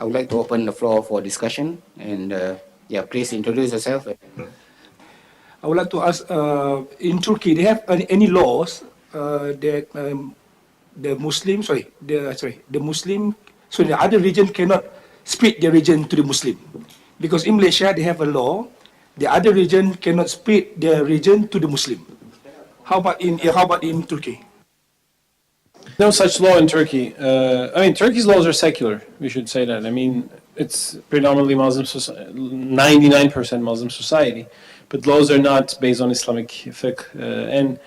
I would like to open the floor for discussion. And yeah, please introduce yourself. I would like to ask, in Turkey, they have any laws that the Muslim, the other region cannot split their region to the Muslim, because in Malaysia they have a law, the other region cannot split their region to the Muslim. How about in Turkey? No such law in Turkey. I mean, Turkey's laws are secular. We should say that. I mean, it's predominantly Muslim, 99% Muslim society, but laws are not based on Islamic fiqh. And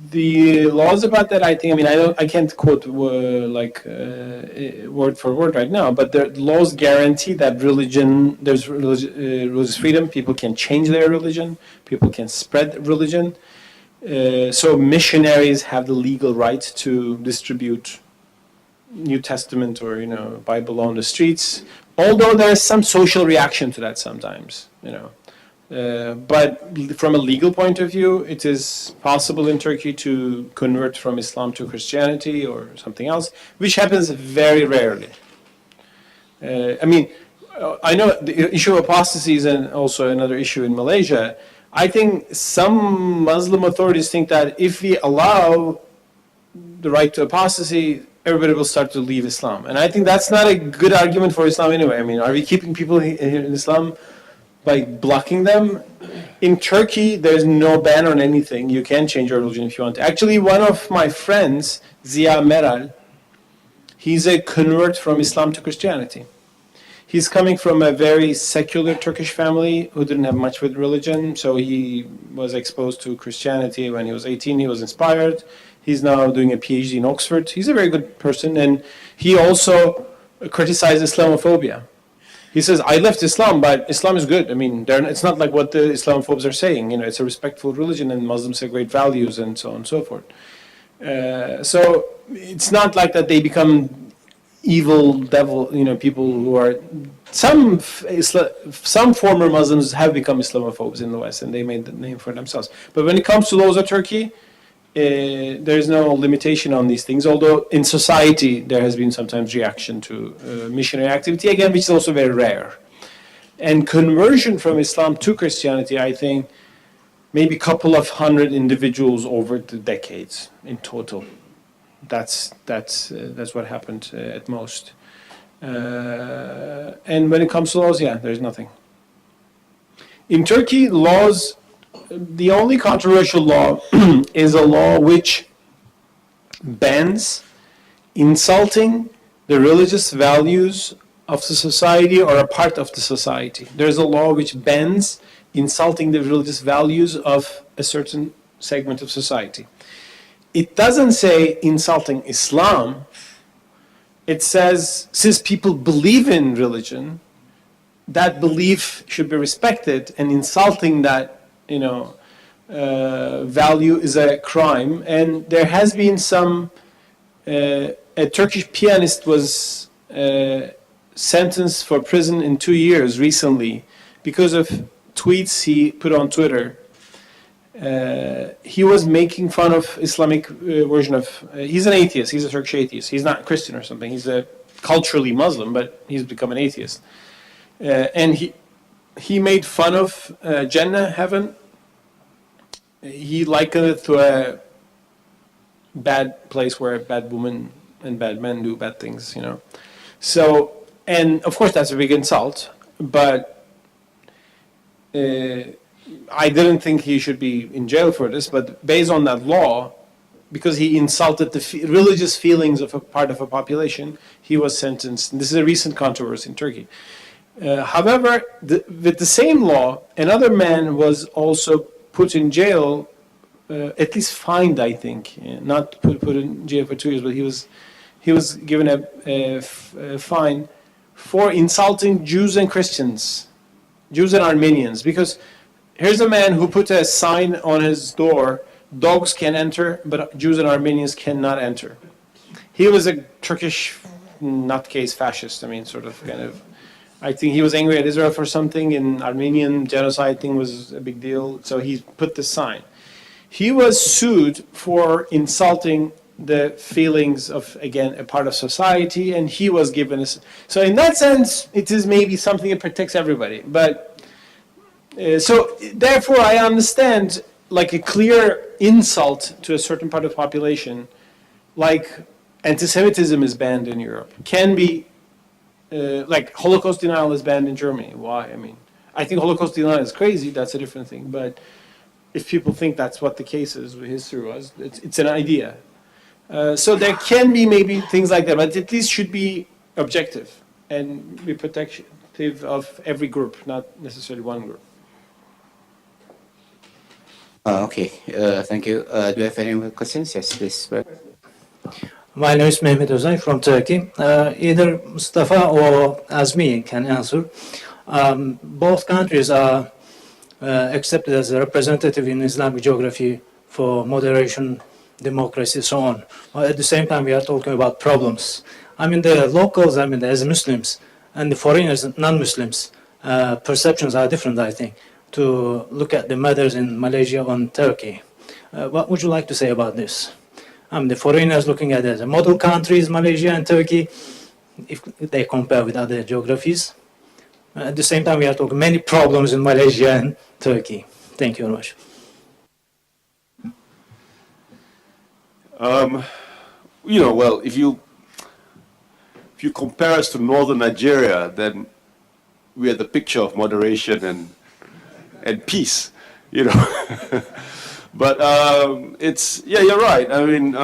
the laws about that, I think, I mean, I can't quote word for word right now, but the laws guarantee that there's religious freedom. People can change their religion. People can spread religion. So missionaries have the legal right to distribute New Testament or Bible on the streets. Although there is some social reaction to that sometimes, but from a legal point of view, it is possible in Turkey to convert from Islam to Christianity or something else, which happens very rarely. I mean, I know the issue of apostasy is also another issue in Malaysia. I think some Muslim authorities think that if we allow the right to apostasy, everybody will start to leave Islam. And I think that's not a good argument for Islam anyway. I mean, are we keeping people in Islam by blocking them? In Turkey, there's no ban on anything. You can change your religion if you want to. Actually, one of my friends, Ziya Meral, he's a convert from Islam to Christianity. He's coming from a very secular Turkish family who didn't have much with religion, so he was exposed to Christianity when he was 18. He was inspired. He's now doing a PhD in Oxford. He's a very good person, and he also criticized Islamophobia. He says, I left Islam, but Islam is good. I mean, it's not like what the Islamophobes are saying. It's a respectful religion, and Muslims have great values, and so on and so forth. So it's not like that they become evil devil, people who are some former Muslims have become Islamophobes in the West, and they made the name for themselves. But when it comes to laws of Turkey, there's no limitation on these things. Although in society there has been sometimes reaction to missionary activity, again, which is also very rare. And conversion from Islam to Christianity, I think, maybe a couple of hundred individuals over the decades in total. That's what happened at most. And when it comes to laws, yeah, there's nothing. In Turkey, laws, the only controversial law is a law which bans insulting the religious values of the society or a part of the society. There's a law which bans insulting the religious values of a certain segment of society. It doesn't say insulting Islam. It says, since people believe in religion, that belief should be respected, and insulting that, value is a crime. And there has been a Turkish pianist was sentenced for prison in 2 years recently because of tweets he put on Twitter. He was making fun of Islamic version of, he's an atheist, he's a Turkish atheist, he's not Christian or something, he's a culturally Muslim, but he's become an atheist. And he made fun of Jannah, heaven. He likened it to a bad place where bad women and bad men do bad things, So, and of course that's a big insult, but I didn't think he should be in jail for this, but based on that law, because he insulted the religious feelings of a part of a population, he was sentenced. And this is a recent controversy in Turkey. However, with the same law, another man was also put in jail, at least fined, I think, not put in jail for 2 years, but he was given a fine for insulting Jews and Christians, Jews and Armenians, because here's a man who put a sign on his door, dogs can enter, but Jews and Armenians cannot enter. He was a Turkish nutcase fascist, I think he was angry at Israel for something, and Armenian genocide thing was a big deal, so he put the sign. He was sued for insulting the feelings of, again, a part of society, and he was given a... So in that sense, it is maybe something that protects everybody. But, so therefore I understand like a clear insult to a certain part of the population, like anti-Semitism is banned in Europe, can be, like Holocaust denial is banned in Germany. Why? I mean, I think Holocaust denial is crazy, that's a different thing, but if people think that's what the case is, history was, it's an idea. So there can be maybe things like that, but at least should be objective and be protective of every group, not necessarily one group. Okay, thank you. Do you have any more questions? Yes, please. My name is Mehmet Özay from Turkey. Either Mustafa or Azmi can answer. Both countries are accepted as a representative in Islamic geography for moderation, democracy, so on. At the same time, we are talking about problems. I mean, the locals, I mean, as Muslims, and the foreigners, non-Muslims, perceptions are different, I think, to look at the matters in Malaysia and Turkey. What would you like to say about this? The foreigners looking at it as a model countries, Malaysia and Turkey, if they compare with other geographies. At the same time, we are talking many problems in Malaysia and Turkey. Thank you very much. Well, if you compare us to northern Nigeria, then we are the picture of moderation and peace, But you're right. I mean,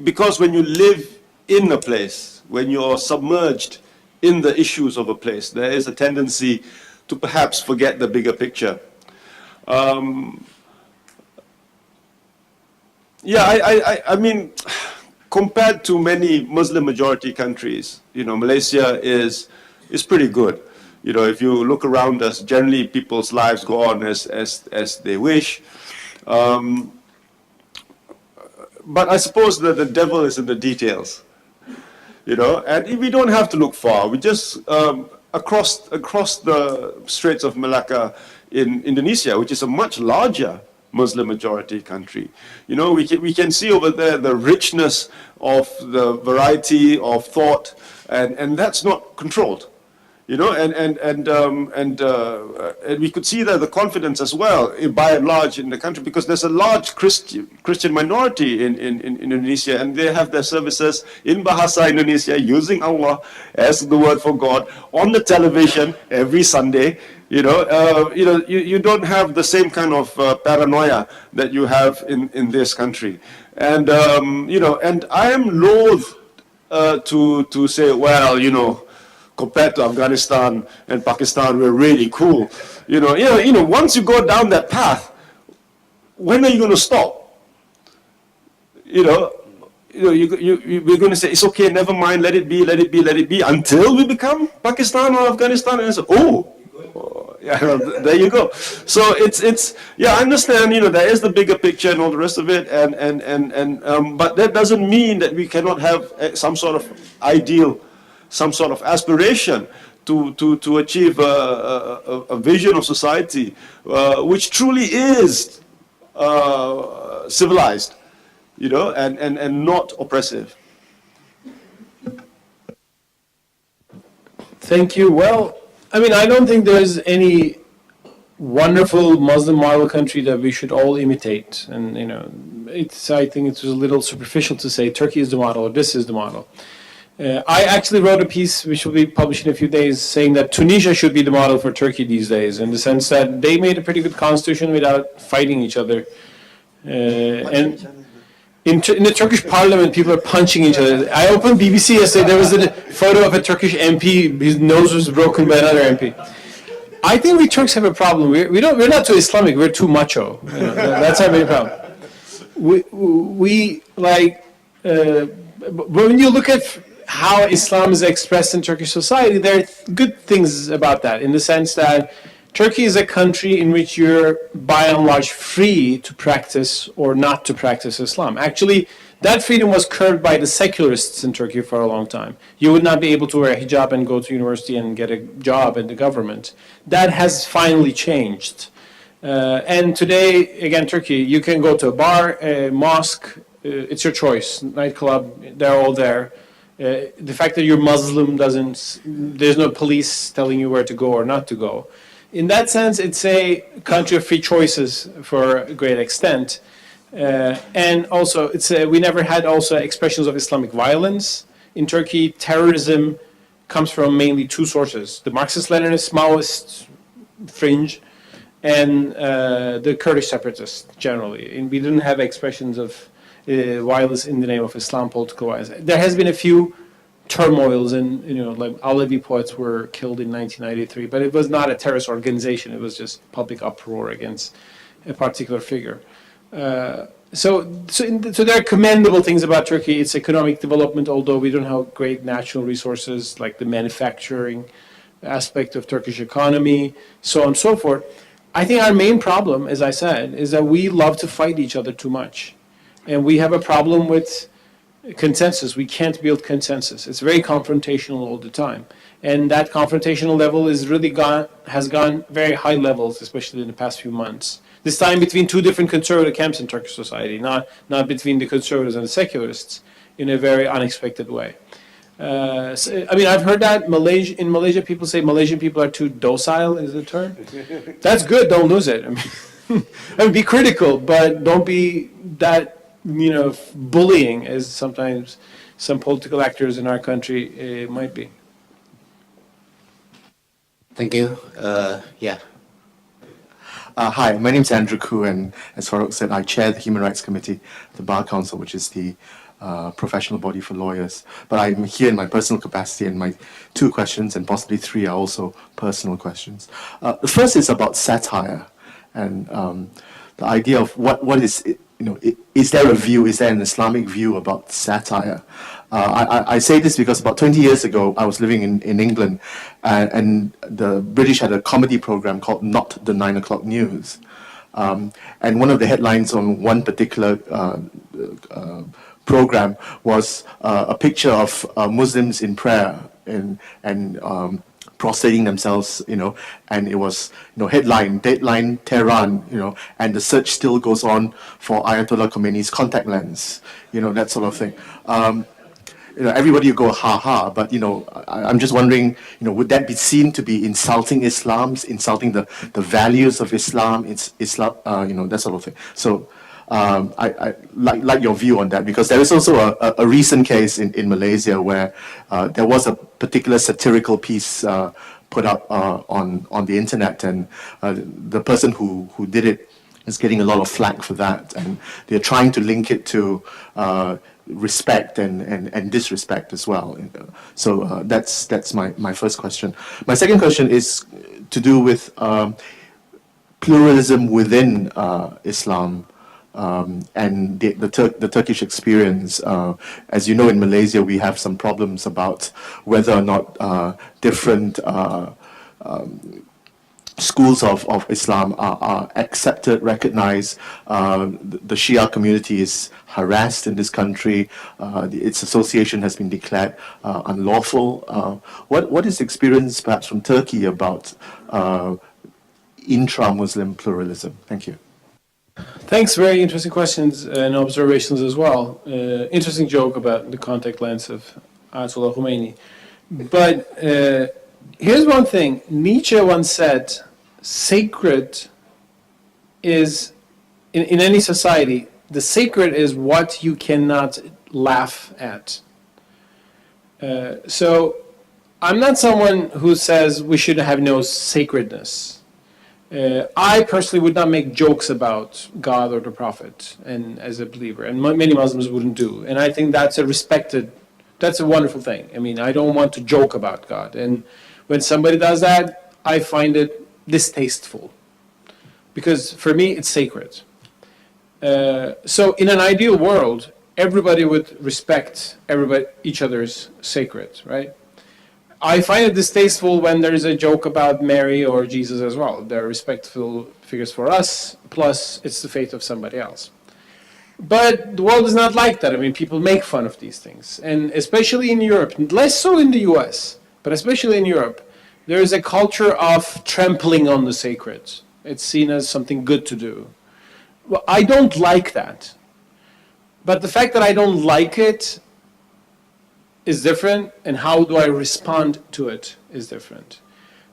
because when you live in a place, when you're submerged in the issues of a place, there is a tendency to perhaps forget the bigger picture. I mean, compared to many Muslim majority countries, Malaysia is pretty good. If you look around us, generally people's lives go on as they wish. But I suppose that the devil is in the details. And we don't have to look far. We just across the Straits of Malacca in Indonesia, which is a much larger Muslim majority country. We can see over there the richness of the variety of thought, and that's not controlled. And we could see that the confidence as well, by and large, in the country, because there's a large Christian minority in Indonesia, and they have their services in Bahasa Indonesia using Allah as the word for God on the television every Sunday. You don't have the same kind of paranoia that you have in this country, and and I am loath to say, well, compared to Afghanistan and Pakistan, we're really cool. Once you go down that path, when are you going to stop? We're going to say, it's okay, never mind, let it be, until we become Pakistan or Afghanistan, and it's, yeah, there you go. So I understand, there is the bigger picture and all the rest of it, but that doesn't mean that we cannot have some sort of ideal, some sort of aspiration to achieve a vision of society which truly is civilized, and not oppressive. Thank you. Well, I mean, I don't think there's any wonderful Muslim model country that we should all imitate. And, I think it's a little superficial to say Turkey is the model or this is the model. I actually wrote a piece which will be published in a few days saying that Tunisia should be the model for Turkey these days, in the sense that they made a pretty good constitution without fighting each other. And in the Turkish parliament, people are punching each other. I opened BBC yesterday, there was a photo of a Turkish MP, his nose was broken by another MP. I think we Turks have a problem. We're not too Islamic, we're too macho. That's our main problem. When you look at how Islam is expressed in Turkish society, there are good things about that, in the sense that Turkey is a country in which you're by and large free to practice or not to practice Islam. Actually, that freedom was curbed by the secularists in Turkey for a long time. You would not be able to wear a hijab and go to university and get a job in the government. That has finally changed. And today, again, Turkey, you can go to a bar, a mosque, it's your choice, nightclub, they're all there. The fact that you're Muslim doesn't, there's no police telling you where to go or not to go. In that sense, it's a country of free choices for a great extent. And also, we never had also expressions of Islamic violence. In Turkey, terrorism comes from mainly two sources: the Marxist-Leninist, Maoist fringe, and the Kurdish separatists generally. And we didn't have expressions of violence in the name of Islam, political-wise. There has been a few turmoils, and like Alevi poets were killed in 1993, but it was not a terrorist organization. It was just public uproar against a particular figure. So there are commendable things about Turkey. Its economic development, although we don't have great natural resources like the manufacturing aspect of Turkish economy, so on and so forth. I think our main problem, as I said, is that we love to fight each other too much. And we have a problem with consensus. We can't build consensus. It's very confrontational all the time. And that confrontational level is really has gone very high levels, especially in the past few months. This time between two different conservative camps in Turkish society, not between the conservatives and the secularists, in a very unexpected way. I've heard that in Malaysia, people say Malaysian people are too docile, is the term. That's good, don't lose it. Be critical, but don't be that, bullying as sometimes some political actors in our country might be. Thank you. Yeah. Hi, my name is Andrew Koo, and as Farouk said, I chair the Human Rights Committee, the Bar Council, which is the professional body for lawyers. But I'm here in my personal capacity, and my two questions, and possibly three, are also personal questions. The first is about satire, and the idea of what is, is there a view, is there an Islamic view about satire? I say this because about 20 years ago, I was living in England, and the British had a comedy program called Not the 9 O'Clock News. And one of the headlines on one particular program was a picture of Muslims in prayer and prostrating themselves, and it was, headline, Deadline, Tehran, and the search still goes on for Ayatollah Khomeini's contact lens, that sort of thing. Everybody will go ha ha, but I'm just wondering, would that be seen to be insulting Islam, insulting the values of Islam, Islam, that sort of thing. So I like your view on that, because there is also a recent case in Malaysia where there was a particular satirical piece put up on the internet, and the person who did it is getting a lot of flack for that, and they're trying to link it to respect and disrespect as well. So that's my first question. My second question is to do with pluralism within Islam. And the Turkish experience. As you know, in Malaysia, we have some problems about whether or not different schools of Islam are accepted, recognized. The Shia community is harassed in this country. Its association has been declared unlawful. What is the experience, perhaps, from Turkey about intra-Muslim pluralism? Thank you. Thanks, very interesting questions and observations as well. Interesting joke about the contact lens of Ayatollah Khomeini. But here's one thing. Nietzsche once said, sacred is, in any society, the sacred is what you cannot laugh at. So I'm not someone who says we should have no sacredness. I personally would not make jokes about God or the Prophet, and as a believer, and many Muslims wouldn't do. And I think that's that's a wonderful thing. I don't want to joke about God. And when somebody does that, I find it distasteful, because for me, it's sacred. So in an ideal world, everybody would respect each other's sacred, right? I find it distasteful when there is a joke about Mary or Jesus as well. They're respectful figures for us, plus it's the faith of somebody else. But the world is not like that. People make fun of these things. And especially in Europe, less so in the US, but especially in Europe, there is a culture of trampling on the sacred. It's seen as something good to do. Well, I don't like that. But the fact that I don't like it is different, and how do I respond to it is different.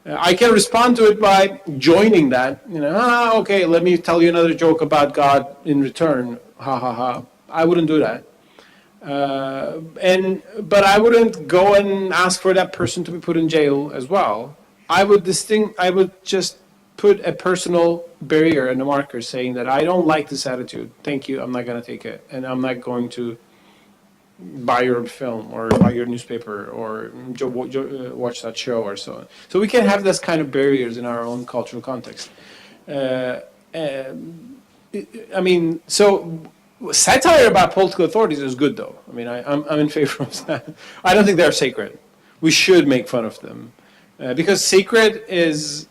I can respond to it by joining that, okay, let me tell you another joke about God in return, ha ha ha. I wouldn't do that. But I wouldn't go and ask for that person to be put in jail as well. I would just put a personal barrier and a marker saying that I don't like this attitude. Thank you, I'm not going to take it, and I'm not going to buy your film or buy your newspaper or watch that show or so on. So we can have this kind of barriers in our own cultural context. So satire about political authorities is good, though. I'm in favor of that. I don't think they're sacred. We should make fun of them because sacred is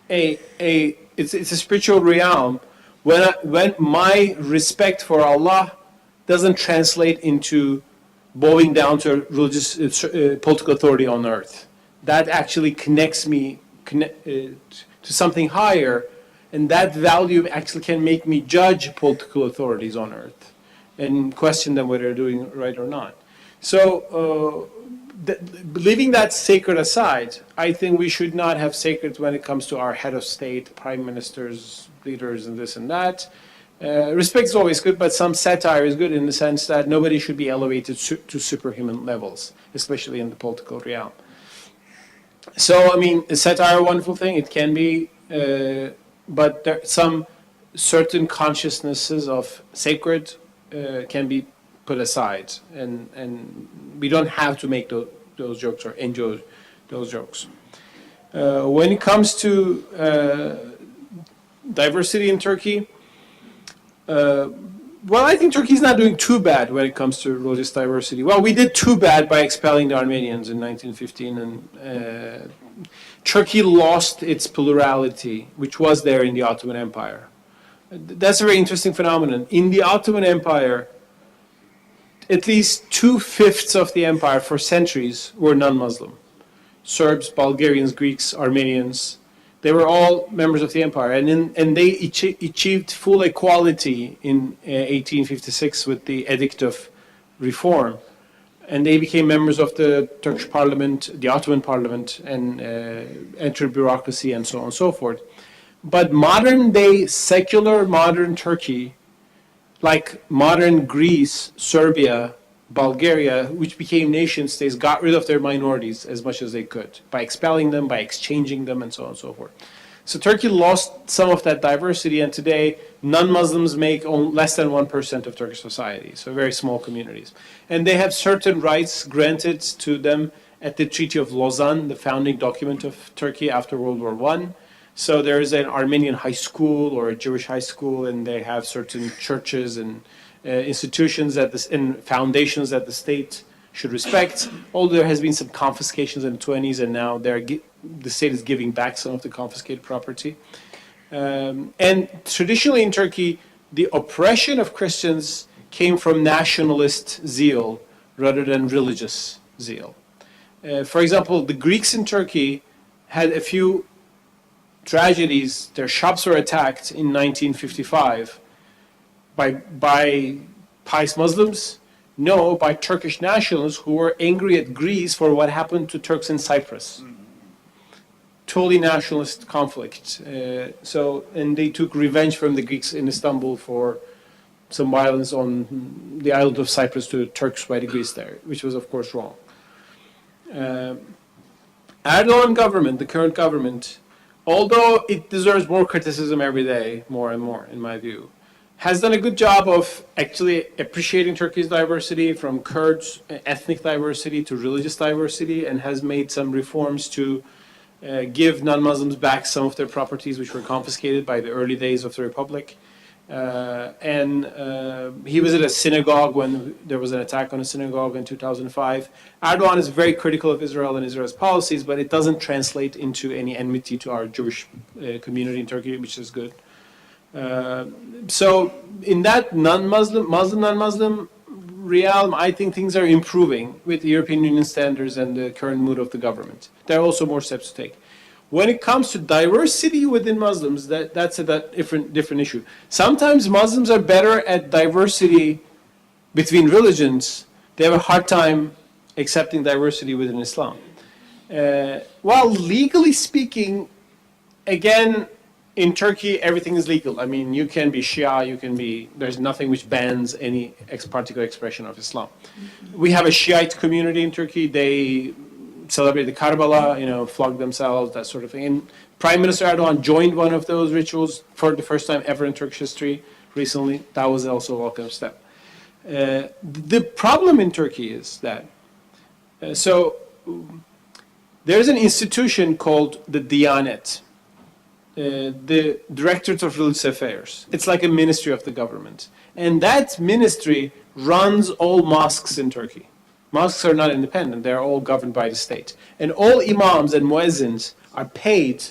it's a spiritual realm. When my respect for Allah doesn't translate into bowing down to religious political authority on earth, that actually connects me to something higher. And that value actually can make me judge political authorities on earth and question them whether they're doing right or not. So leaving that sacred aside, I think we should not have sacred when it comes to our head of state, prime ministers, leaders, and this and that. Respect is always good, but some satire is good in the sense that nobody should be elevated to superhuman levels, especially in the political realm. So, is satire a wonderful thing? It can be... but there some certain consciousnesses of sacred can be put aside, and we don't have to make those jokes or enjoy those jokes. When it comes to diversity in Turkey, I think Turkey is not doing too bad when it comes to religious diversity. Well, we did too bad by expelling the Armenians in 1915, and Turkey lost its plurality, which was there in the Ottoman Empire. That's a very interesting phenomenon. In the Ottoman Empire, at least 2/5 of the empire for centuries were non-Muslim. Serbs, Bulgarians, Greeks, Armenians, they were all members of the empire. And they achieved full equality in 1856 with the Edict of Reform. And they became members of the Turkish parliament, the Ottoman parliament, and entered bureaucracy and so on and so forth. But modern day, secular modern Turkey, like modern Greece, Serbia, Bulgaria, which became nation states, got rid of their minorities as much as they could by expelling them, by exchanging them, and so on and so forth. So Turkey lost some of that diversity, and today non-Muslims make less than 1% of Turkish society, so very small communities. And they have certain rights granted to them at the Treaty of Lausanne, the founding document of Turkey after World War I. So there is an Armenian high school or a Jewish high school, and they have certain churches and institutions and foundations that the state should respect. Although there has been some confiscations in the 1920s, and now the state is giving back some of the confiscated property. And traditionally in Turkey, the oppression of Christians came from nationalist zeal rather than religious zeal. For example, the Greeks in Turkey had a few tragedies. Their shops were attacked in 1955 by pious Muslims? No, by Turkish nationals who were angry at Greece for what happened to Turks in Cyprus. Totally nationalist conflict. And they took revenge from the Greeks in Istanbul for some violence on the island of Cyprus to Turks by the Greeks there, which was of course wrong. Erdogan government, the current government, although it deserves more criticism every day, more and more in my view, has done a good job of actually appreciating Turkey's diversity, from Kurds, ethnic diversity to religious diversity, and has made some reforms to give non-Muslims back some of their properties which were confiscated by the early days of the Republic. He was at a synagogue when there was an attack on a synagogue in 2005. Erdogan is very critical of Israel and Israel's policies, but it doesn't translate into any enmity to our Jewish community in Turkey, which is good. So in that non-Muslim realm, I think things are improving with the European Union standards and the current mood of the government. There are also more steps to take. When it comes to diversity within Muslims, that's a different issue. Sometimes Muslims are better at diversity between religions. They have a hard time accepting diversity within Islam. While legally speaking, again, in Turkey, everything is legal. I mean, you can be Shia, there's nothing which bans any particular expression of Islam. We have a Shiite community in Turkey. They celebrate the Karbala, flog themselves, that sort of thing. And Prime Minister Erdogan joined one of those rituals for the first time ever in Turkish history recently. That was also a welcome step. The problem in Turkey is that, there's an institution called the Diyanet, the Directorate of Religious Affairs. It's like a ministry of the government. And that ministry runs all mosques in Turkey. Mosques are not independent, they're all governed by the state. And all imams and muezzins are paid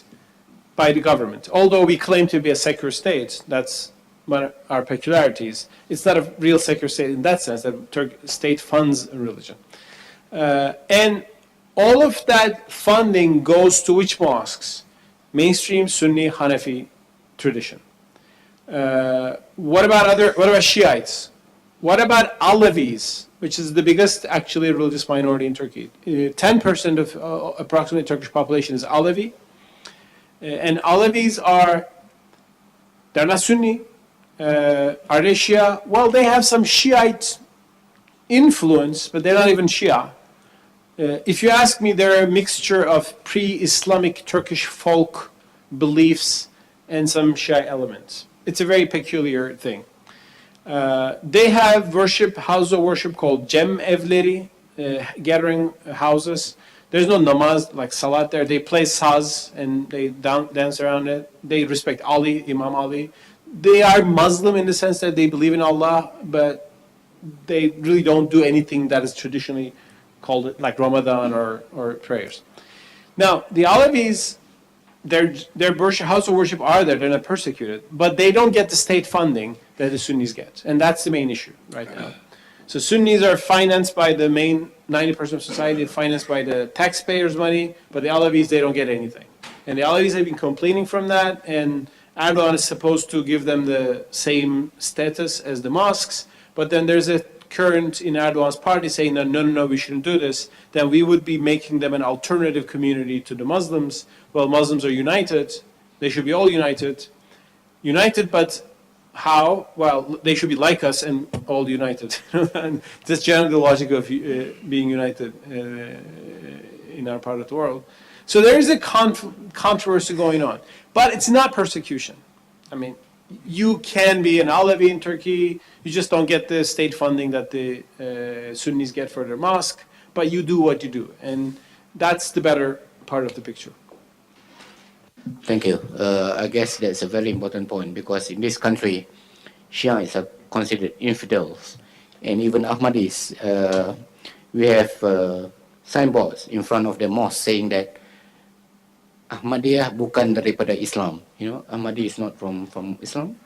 by the government. Although we claim to be a secular state, that's one of our peculiarities. It's not a real secular state in that sense, that the state funds religion. And all of that funding goes to which mosques? Mainstream Sunni Hanafi tradition. What about Shiites? What about Alevis, which is the biggest actually religious minority in Turkey? 10% of approximately Turkish population is Alevi. And Alevis they're not Sunni. Are they Shia? Well, they have some Shiite influence, but they're not even Shia. If you ask me, they're a mixture of pre-Islamic Turkish folk beliefs and some Shia elements. It's a very peculiar thing. They have houses of worship called Cem Evleri, gathering houses. There's no namaz like salat there. They play saz and they dance around it. They respect Ali, Imam Ali. They are Muslim in the sense that they believe in Allah, but they really don't do anything that is traditionally called it like Ramadan or prayers. Now, the Alevis, their house of worship are there, they're not persecuted, but they don't get the state funding that the Sunnis get. And that's the main issue right now. So Sunnis are financed by the main 90% of society, financed by the taxpayers' money, but the Alevis, they don't get anything. And the Alevis have been complaining from that, and Erdogan is supposed to give them the same status as the mosques, but then there's a current in Erdogan's party saying that no, we shouldn't do this, then we would be making them an alternative community to the Muslims. Well, Muslims are united. They should be all united. United, but how? Well, they should be like us and all united. And that's generally the logic of being united in our part of the world. So there is a controversy going on. But it's not persecution. I mean, you can be an Alevi in Turkey, you just don't get the state funding that the Sunnis get for their mosque, but you do what you do. And that's the better part of the picture. Thank you. I guess that's a very important point because in this country, Shiites are considered infidels. And even Ahmadis, we have signboards in front of the mosque saying that Ahmadiyah bukan daripada Islam. Ahmadi is not from Islam.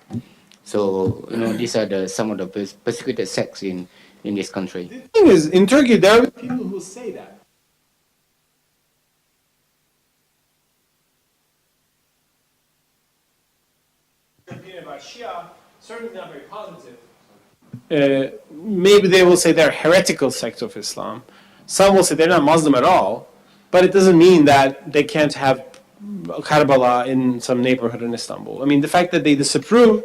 So, these are some of the persecuted sects in this country. The thing is, in Turkey, there are people who say that. Opinion about Shia, certainly not very positive. Maybe they will say they're a heretical sect of Islam. Some will say they're not Muslim at all, but it doesn't mean that they can't have Karbala in some neighborhood in Istanbul. I mean, the fact that they disapprove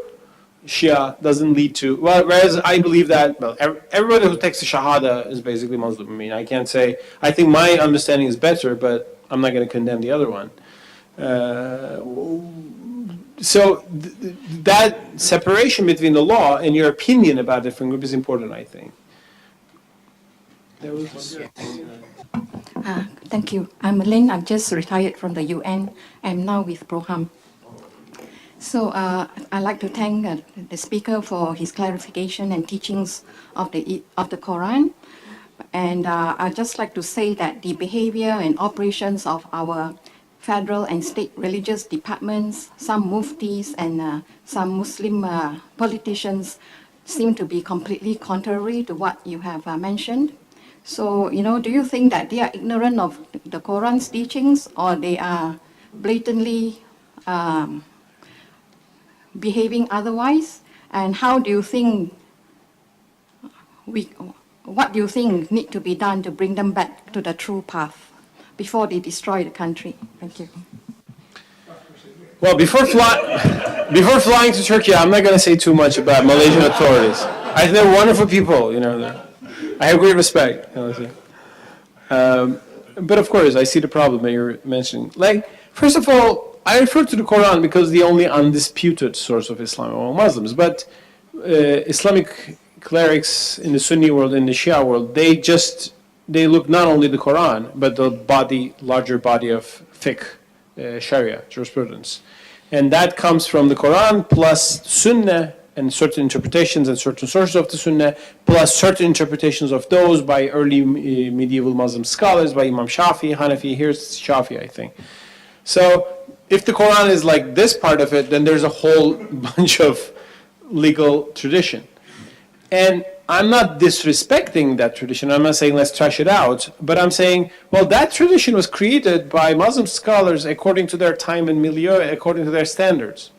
Shia doesn't lead to, whereas I believe that, everybody who takes the Shahada is basically Muslim. I mean, I can't say, I think my understanding is better, but I'm not going to condemn the other one. So that separation between the law and your opinion about a different group is important, I think. Thank you. I'm Lynn. I've just retired from the UN. I'm now with Proham. So I'd like to thank the speaker for his clarification and teachings of the Quran. And I'd just like to say that the behavior and operations of our federal and state religious departments, some muftis and some Muslim politicians seem to be completely contrary to what you have mentioned. So, do you think that they are ignorant of the Quran's teachings, or they are blatantly behaving otherwise? And how do you think what do you think need to be done to bring them back to the true path before they destroy the country? Thank you. Well, before flying to Turkey, I'm not going to say too much about Malaysian authorities. I think they're wonderful people. I have great respect. But of course, I see the problem that you're mentioning. Like, first of all, I refer to the Quran because the only undisputed source of Islam among Muslims. But Islamic clerics in the Sunni world, in the Shia world, they look not only the Quran, but the larger body of fiqh, Sharia, jurisprudence. And that comes from the Quran plus Sunnah and certain interpretations and certain sources of the Sunnah, plus certain interpretations of those by early medieval Muslim scholars, by Imam Shafi, Hanafi. Here's Shafi, I think. So if the Quran is like this part of it, then there's a whole bunch of legal tradition. And I'm not disrespecting that tradition. I'm not saying let's trash it out. But I'm saying, well, that tradition was created by Muslim scholars according to their time and milieu, according to their standards.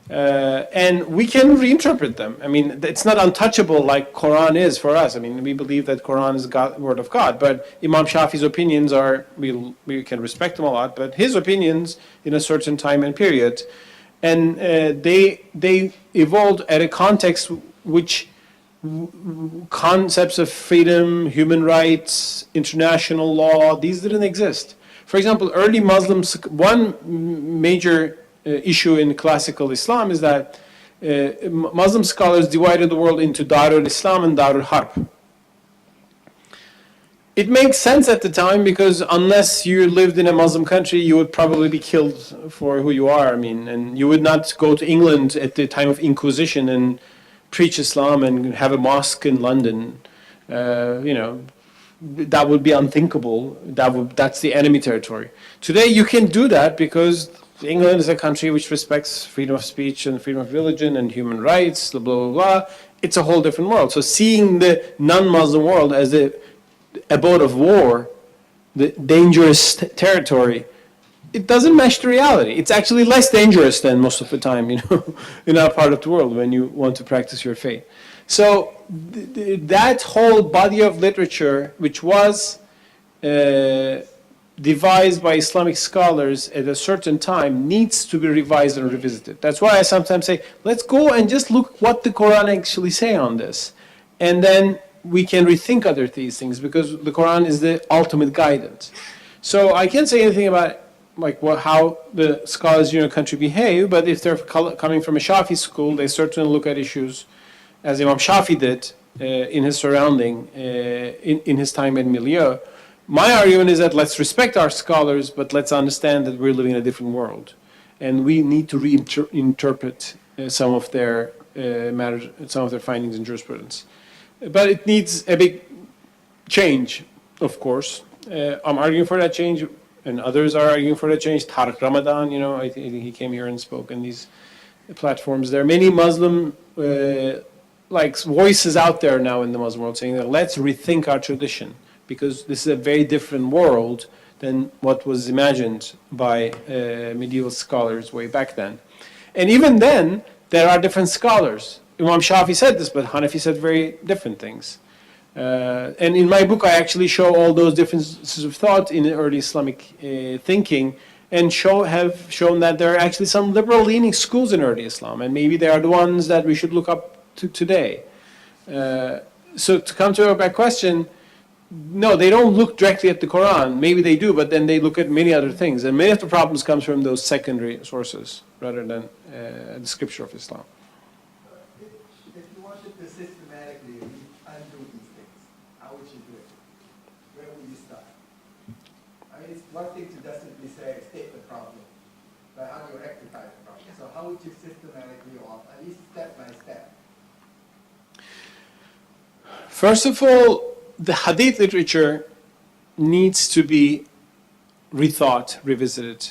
And we can reinterpret them. I mean, it's not untouchable like Quran is for us. I mean, we believe that Quran is God, word of God. But Imam Shafi's opinions are, we can respect them a lot, but his opinions in a certain time and period. And they evolved at a context which concepts of freedom, human rights, international law, these didn't exist. For example, early Muslims, one major issue in classical Islam is that Muslim scholars divided the world into Darul Islam and Darul Harb. It makes sense at the time because unless you lived in a Muslim country, you would probably be killed for who you are. I mean, and you would not go to England at the time of Inquisition and preach Islam and have a mosque in London. That would be unthinkable. That's the enemy territory. Today you can do that because England is a country which respects freedom of speech and freedom of religion and human rights, blah, blah, blah. It's a whole different world. So seeing the non-Muslim world as the abode of war, the dangerous territory, it doesn't match the reality. It's actually less dangerous than most of the time, in our part of the world when you want to practice your faith. So that whole body of literature, which was devised by Islamic scholars at a certain time, needs to be revised and revisited. That's why I sometimes say, let's go and just look what the Quran actually say on this. And then we can rethink other these things because the Quran is the ultimate guidance. So I can't say anything about how the scholars in your country behave, but if they're coming from a Shafi school, they certainly look at issues as Imam Shafi did in his surrounding, in his time and milieu. My argument is that let's respect our scholars, but let's understand that we're living in a different world. And we need to reinterpret some of their matters, some of their findings in jurisprudence. But it needs a big change, of course. I'm arguing for that change, and others are arguing for that change. Tariq Ramadan, I think he came here and spoke in these platforms. There are many Muslim voices out there now in the Muslim world saying that let's rethink our tradition because this is a very different world than what was imagined by medieval scholars way back then. And even then, there are different scholars. Imam Shafi said this, but Hanafi said very different things. And in my book, I actually show all those differences of thought in early Islamic thinking and have shown that there are actually some liberal-leaning schools in early Islam, and maybe they are the ones that we should look up to today. So to come to your question, no, they don't look directly at the Quran. Maybe they do, but then they look at many other things. And many of the problems comes from those secondary sources rather than the scripture of Islam. If you wanted to systematically undo these things, how would you do it? Where would you start? I mean, it's one thing to just simply say, state the problem, but how do you rectify the problem? So how would you systematically, or at least step by step? First of all, the hadith literature needs to be rethought, revisited,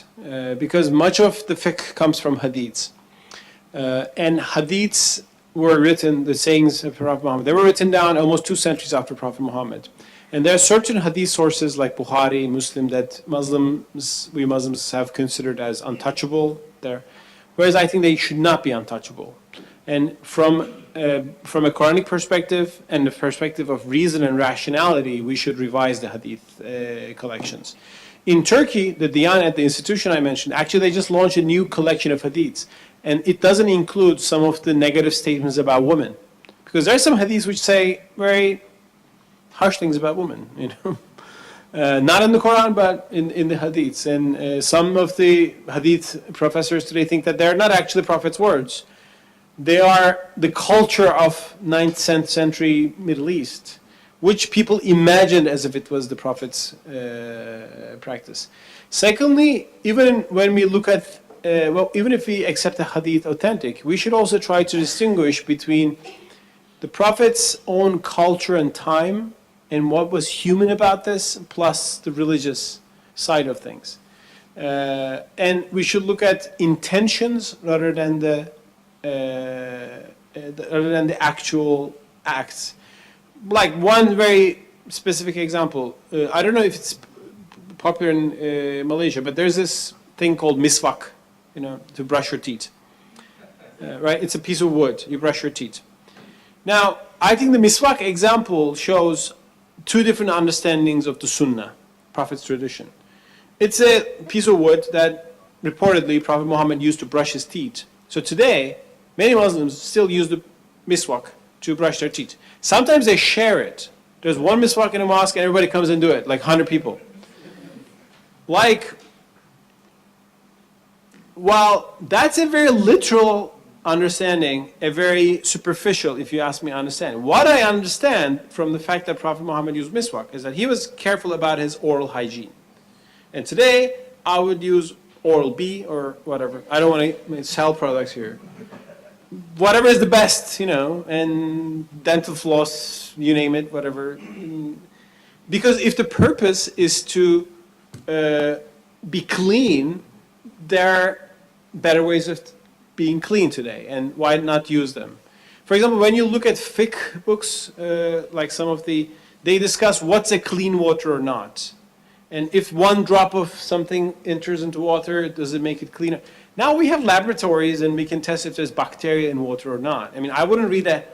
because much of the fiqh comes from hadiths. And hadiths were written, the sayings of Prophet Muhammad, they were written down almost 2 centuries after Prophet Muhammad. And there are certain hadith sources like Bukhari, Muslim, that we Muslims have considered as untouchable there, whereas I think they should not be untouchable. And from a Quranic perspective and the perspective of reason and rationality, we should revise the hadith collections. In Turkey, the Diyanet, the institution I mentioned, actually they just launched a new collection of hadiths. And it doesn't include some of the negative statements about women. Because there are some hadiths which say very harsh things about women, you know. Not in the Quran, but in the hadiths. And some of the hadith professors today think that they're not actually Prophet's words. They are the culture of 9th, 10th century Middle East, which people imagined as if it was the Prophet's practice. Secondly, even when we look at, even if we accept the hadith authentic, we should also try to distinguish between the Prophet's own culture and time and what was human about this, plus the religious side of things. And we should look at intentions rather than the actual acts. Like one very specific example, I don't know if it's popular in Malaysia, but there's this thing called miswak, you know, to brush your teeth. Right? It's a piece of wood. You brush your teeth. Now, I think the miswak example shows two different understandings of the Sunnah, Prophet's tradition. It's a piece of wood that reportedly Prophet Muhammad used to brush his teeth. So today, many Muslims still use the miswak to brush their teeth. Sometimes they share it. There's one miswak in a mosque and everybody comes and do it, like 100 people. While that's a very literal understanding, a very superficial, if you ask me, understanding. What I understand from the fact that Prophet Muhammad used miswak is that he was careful about his oral hygiene. And today, I would use Oral-B or whatever. I don't want to sell products here. Whatever is the best, you know, and dental floss, you name it, whatever. Because if the purpose is to be clean, there are better ways of being clean today, and why not use them? For example, when you look at fiqh books, like some of they discuss what's a clean water or not. And if one drop of something enters into water, does it make it cleaner? Now we have laboratories and we can test if there's bacteria in water or not. I mean, I wouldn't read a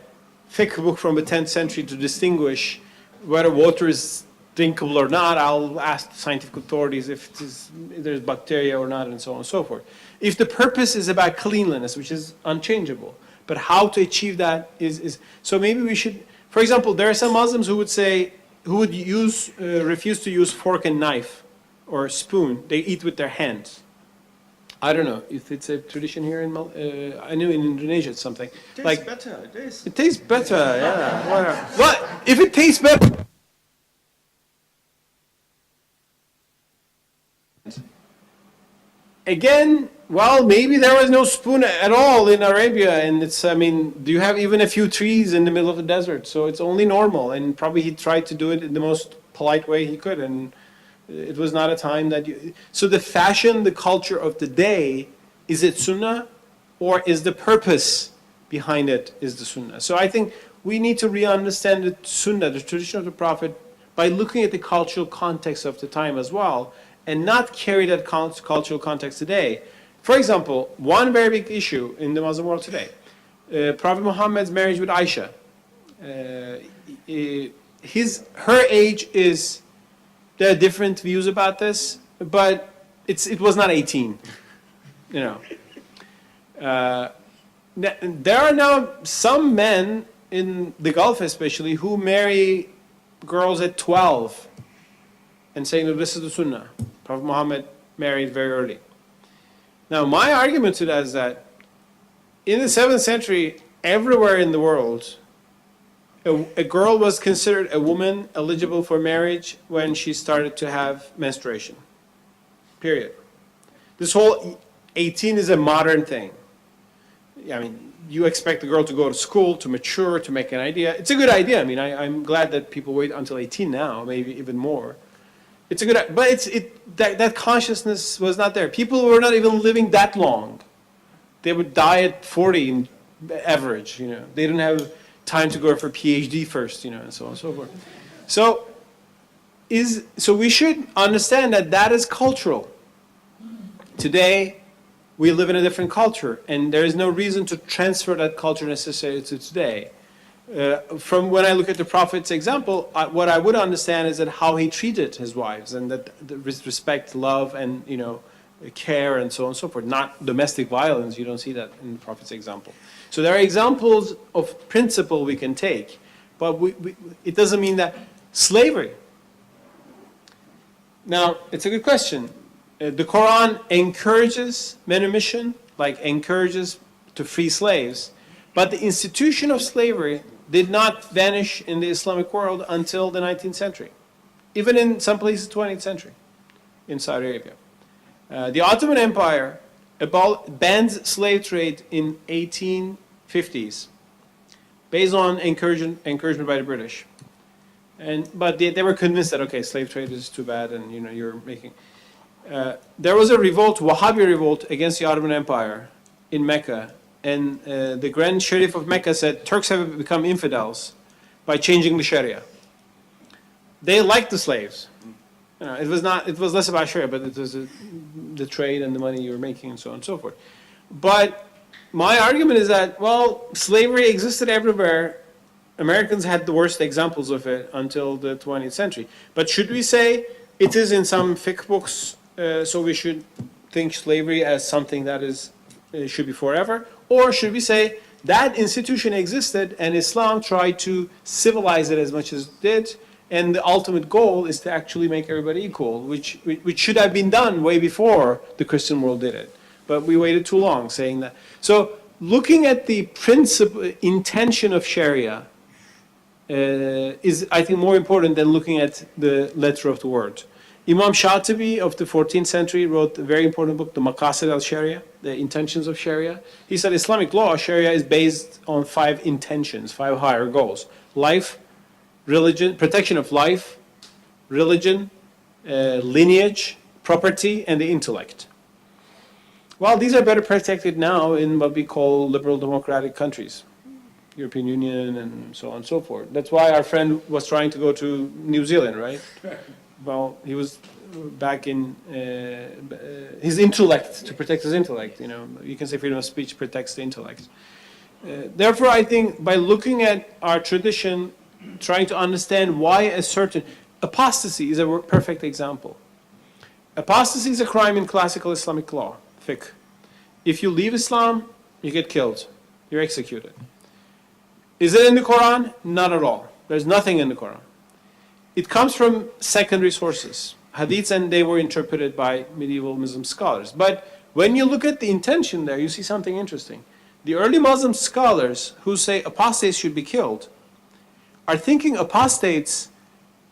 fiqh book from the 10th century to distinguish whether water is drinkable or not. I'll ask scientific authorities if there's bacteria or not, and so on and so forth. If the purpose is about cleanliness, which is unchangeable, but how to achieve that is so maybe we should, for example, there are some Muslims who would say, who would refuse to use fork and knife or spoon. They eat with their hands. I don't know if it's a tradition here in I know in Indonesia it's something. It tastes Like, better. it tastes better, yeah. What? If it tastes better. Again, well, maybe there was no spoon at all in Arabia, and it's, I mean, do you have even a few trees in the middle of the desert? So it's only normal, and probably he tried to do it in the most polite way he could, and it was not a time that you... So the fashion, the culture of the day, is it sunnah, or is the purpose behind it is the sunnah? So I think we need to re-understand the sunnah, the tradition of the Prophet, by looking at the cultural context of the time as well, and not carry that cultural context today. For example, one very big issue in the Muslim world today, Prophet Muhammad's marriage with Aisha. Her age is, there are different views about this, but it was not 18, you know. There are now some men in the Gulf especially who marry girls at 12 and saying that this is the sunnah. Prophet Muhammad married very early. Now, my argument to that is that in the 7th century, everywhere in the world, a girl was considered a woman eligible for marriage when she started to have menstruation. Period. This whole 18 is a modern thing. I mean, you expect the girl to go to school, to mature, to make an idea. It's a good idea. I mean, I'm glad that people wait until 18 now, maybe even more. It's a good, but that consciousness was not there. People were not even living that long. They would die at 40 in average, you know. They didn't have time to go for PhD first, you know, and so on and so forth. So so we should understand that that is cultural. Today, we live in a different culture, and there is no reason to transfer that culture necessarily to today. From when I look at the Prophet's example, what I would understand is that how he treated his wives, and that the respect, love, and care, and so on and so forth. Not domestic violence. You don't see that in the Prophet's example. So there are examples of principle we can take, but it doesn't mean that slavery. Now, it's a good question. The Quran encourages manumission, like encourages to free slaves, but the institution of slavery did not vanish in the Islamic world until the 19th century, even in some places 20th century, in Saudi Arabia. The Ottoman Empire banned slave trade in 1850s, based on encouragement by the British. But they were convinced that, okay, slave trade is too bad, and you're making... there was a revolt, Wahhabi revolt, against the Ottoman Empire in Mecca, and the Grand Sharif of Mecca said Turks have become infidels by changing the Sharia. They liked the slaves. It was less about Sharia, but it was the trade and the money you were making, and so on and so forth. But my argument is that, well, slavery existed everywhere. Americans had the worst examples of it until the 20th century. But should we say it is in some fiqh books, so we should think slavery as something that should be forever? Or should we say that institution existed and Islam tried to civilize it as much as it did, and the ultimate goal is to actually make everybody equal, which should have been done way before the Christian world did it. But we waited too long saying that. So looking at the intention of Sharia is, I think, more important than looking at the letter of the word. Imam Shatibi of the 14th century wrote a very important book, the Maqasid al-Sharia, the intentions of Sharia. He said Islamic law, Sharia, is based on 5 intentions, 5 higher goals: life, religion, protection of life, religion, lineage, property, and the intellect. Well, these are better protected now in what we call liberal democratic countries, European Union, and so on and so forth. That's why our friend was trying to go to New Zealand, right? Well, he was back in his intellect, to protect his intellect. You can say freedom of speech protects the intellect. Therefore, I think by looking at our tradition, trying to understand why a certain apostasy is a perfect example. Apostasy is a crime in classical Islamic law, fiqh. If you leave Islam, you get killed, you're executed. Is it in the Quran? Not at all. There's nothing in the Quran. It comes from secondary sources, hadiths, and they were interpreted by medieval Muslim scholars. But when you look at the intention there, you see something interesting. The early Muslim scholars who say apostates should be killed are thinking apostates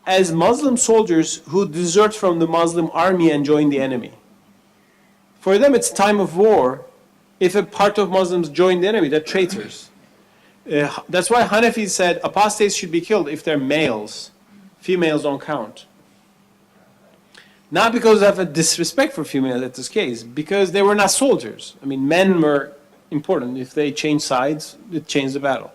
as Muslim soldiers who desert from the Muslim army and join the enemy. For them, it's time of war. If a part of Muslims join the enemy, they're traitors. That's why Hanafis said apostates should be killed if they're males. Females don't count. Not because of a disrespect for females in this case, because they were not soldiers. I mean, men were important. If they changed sides, it changed the battle.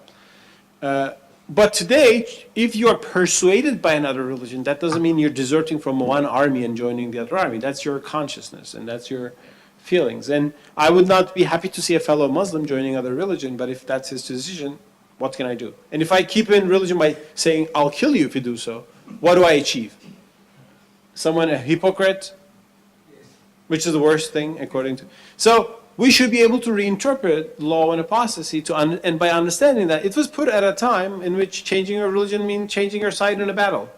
But today, if you are persuaded by another religion, that doesn't mean you're deserting from one army and joining the other army. That's your consciousness, and that's your feelings. And I would not be happy to see a fellow Muslim joining another religion, but if that's his decision, what can I do? And if I keep in religion by saying, I'll kill you if you do so, what do I achieve? Someone a hypocrite? Which is the worst thing, according to... So, we should be able to reinterpret law and apostasy and by understanding that it was put at a time in which changing your religion means changing your side in a battle.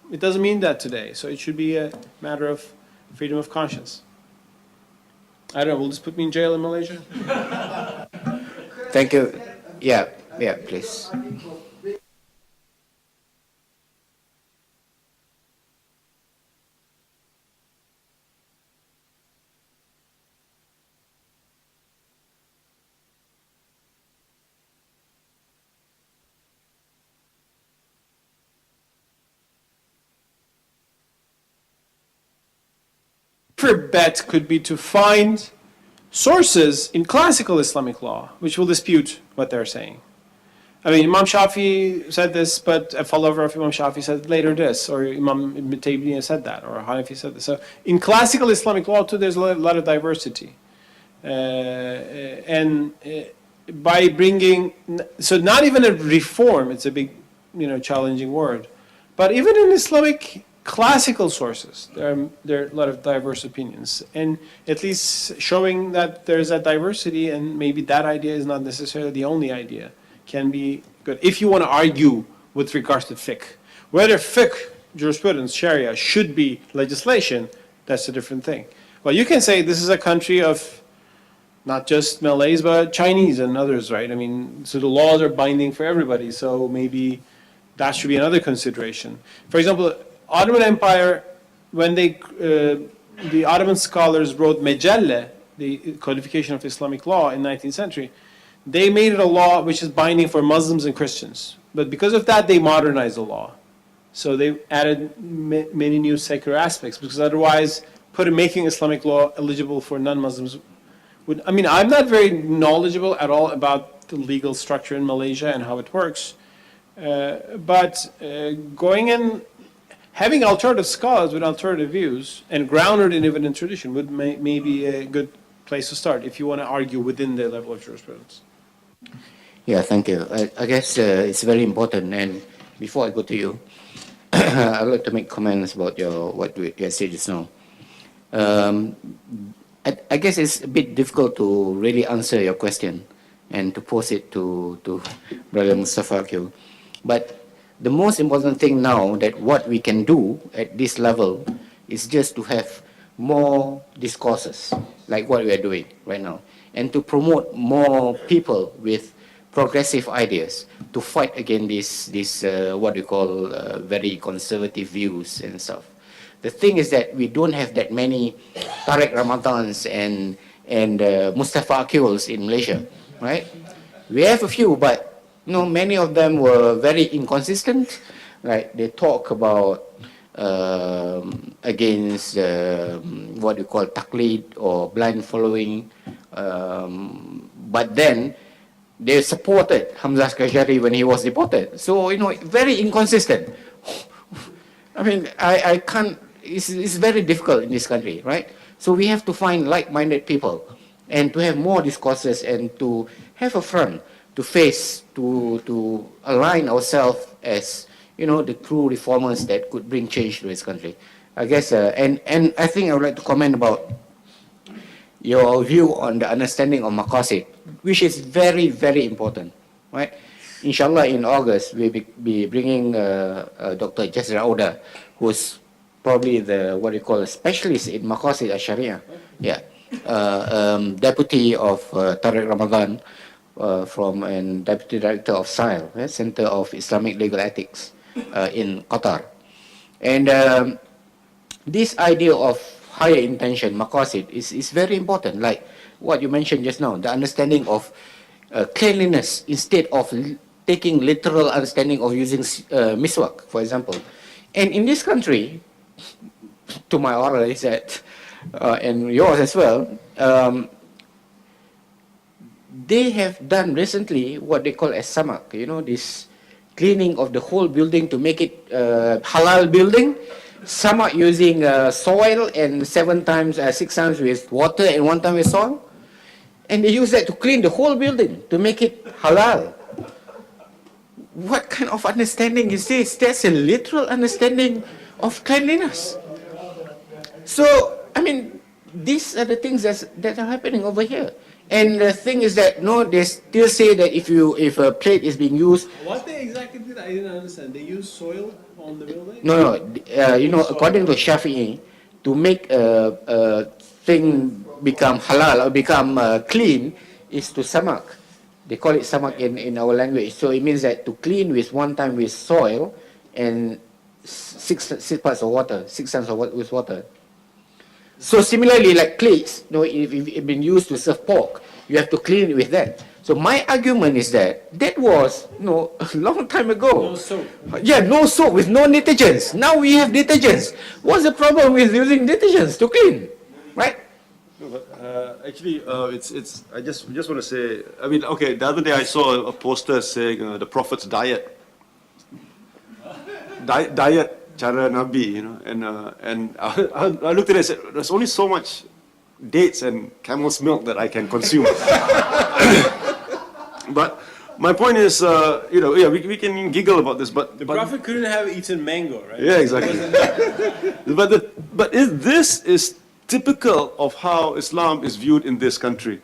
It doesn't mean that today, so it should be a matter of freedom of conscience. I don't know, will this put me in jail in Malaysia? Thank you. Yeah, please. Bet could be to find sources in classical Islamic law which will dispute what they're saying. I mean, Imam Shafi said this, but a follower of Imam Shafi said later this, or Imam Ibn Taymiyyah said that, or Hanafi said this. So in classical Islamic law too, there's a lot of diversity. By bringing, so not even a reform, it's a big, challenging word, but even in Islamic classical sources, there are a lot of diverse opinions, and at least showing that there's a diversity, and maybe that idea is not necessarily the only idea, can be good. If you want to argue with regards to fiqh, whether fiqh, jurisprudence, Sharia, should be legislation, that's a different thing. Well, you can say this is a country of not just Malays, but Chinese and others, right? I mean, so the laws are binding for everybody, so maybe that should be another consideration. For example, Ottoman Empire, when the Ottoman scholars wrote Mejelle, the codification of Islamic law in 19th century, they made it a law which is binding for Muslims and Christians. But because of that, they modernized the law. So they added many new secular aspects, because otherwise, making Islamic law eligible for non-Muslims I mean, I'm not very knowledgeable at all about the legal structure in Malaysia and how it works. But going in, having alternative scholars with alternative views and grounded in evident tradition would may be a good place to start if you want to argue within the level of jurisprudence. Yeah, thank you. I guess it's very important. And before I go to you, I'd like to make comments about what you said just now. I guess it's a bit difficult to really answer your question and to pose it to Brother Mustafa Akil. But the most important thing now that what we can do at this level is just to have more discourses like what we are doing right now, and to promote more people with progressive ideas to fight against this what we call very conservative views and stuff. The thing is that we don't have that many Tariq Ramadans and Mustafa Akils in Malaysia, right? We have a few, but many of them were very inconsistent. Like they talk about against what we call taqlid or blind following, but then they supported Hamzah Kashari when he was deported. So very inconsistent. I mean, I can't. It's very difficult in this country, right? So we have to find like-minded people, and to have more discourses, and to have a front to face, to align ourselves as the true reformers that could bring change to this country. I guess, and I think I would like to comment about your view on the understanding of maqasid, which is very, very important, right? Inshallah, in August, we'll be bringing Dr. Jazra Oda, who's probably what you call a specialist in maqasid al-sharia. Yeah. Deputy of Tariq Ramadan and Deputy Director of SILE, Center of Islamic Legal Ethics in Qatar. And this idea of higher intention, maqasid, is very important. Like what you mentioned just now, the understanding of cleanliness instead of taking literal understanding of using miswak, for example. And in this country, to my order is that, and yours as well, they have done recently what they call as samak, this cleaning of the whole building to make it halal building. Samak using soil and 6 times with water and 1 time with soil. And they use that to clean the whole building to make it halal. What kind of understanding is this? That's a literal understanding of cleanliness. So, I mean, these are the things that are happening over here. And the thing is that, they still say that if a plate is being used... What they exactly did, I didn't understand. They use soil on the building? No, according to Shafi'i, to make a thing become halal or become clean is to samak. They call it samak in our language. So it means that to clean with 1 time with soil and 6 parts of water, 6 times with water. So similarly, like plates, if it's been used to serve pork, you have to clean it with that. So my argument is that was a long time ago. No soap. Yeah, no soap with no detergents. Now we have detergents. What's the problem with using detergents to clean, right? Actually, it's. I just want to say. I mean, okay. The other day I saw a poster saying the Prophet's diet. Diet cara Nabi, and I looked at it and said, there's only so much dates and camel's milk that I can consume. But my point is, we can giggle about this, but The Prophet couldn't have eaten mango, right? yeah, exactly. This is typical of how Islam is viewed in this country.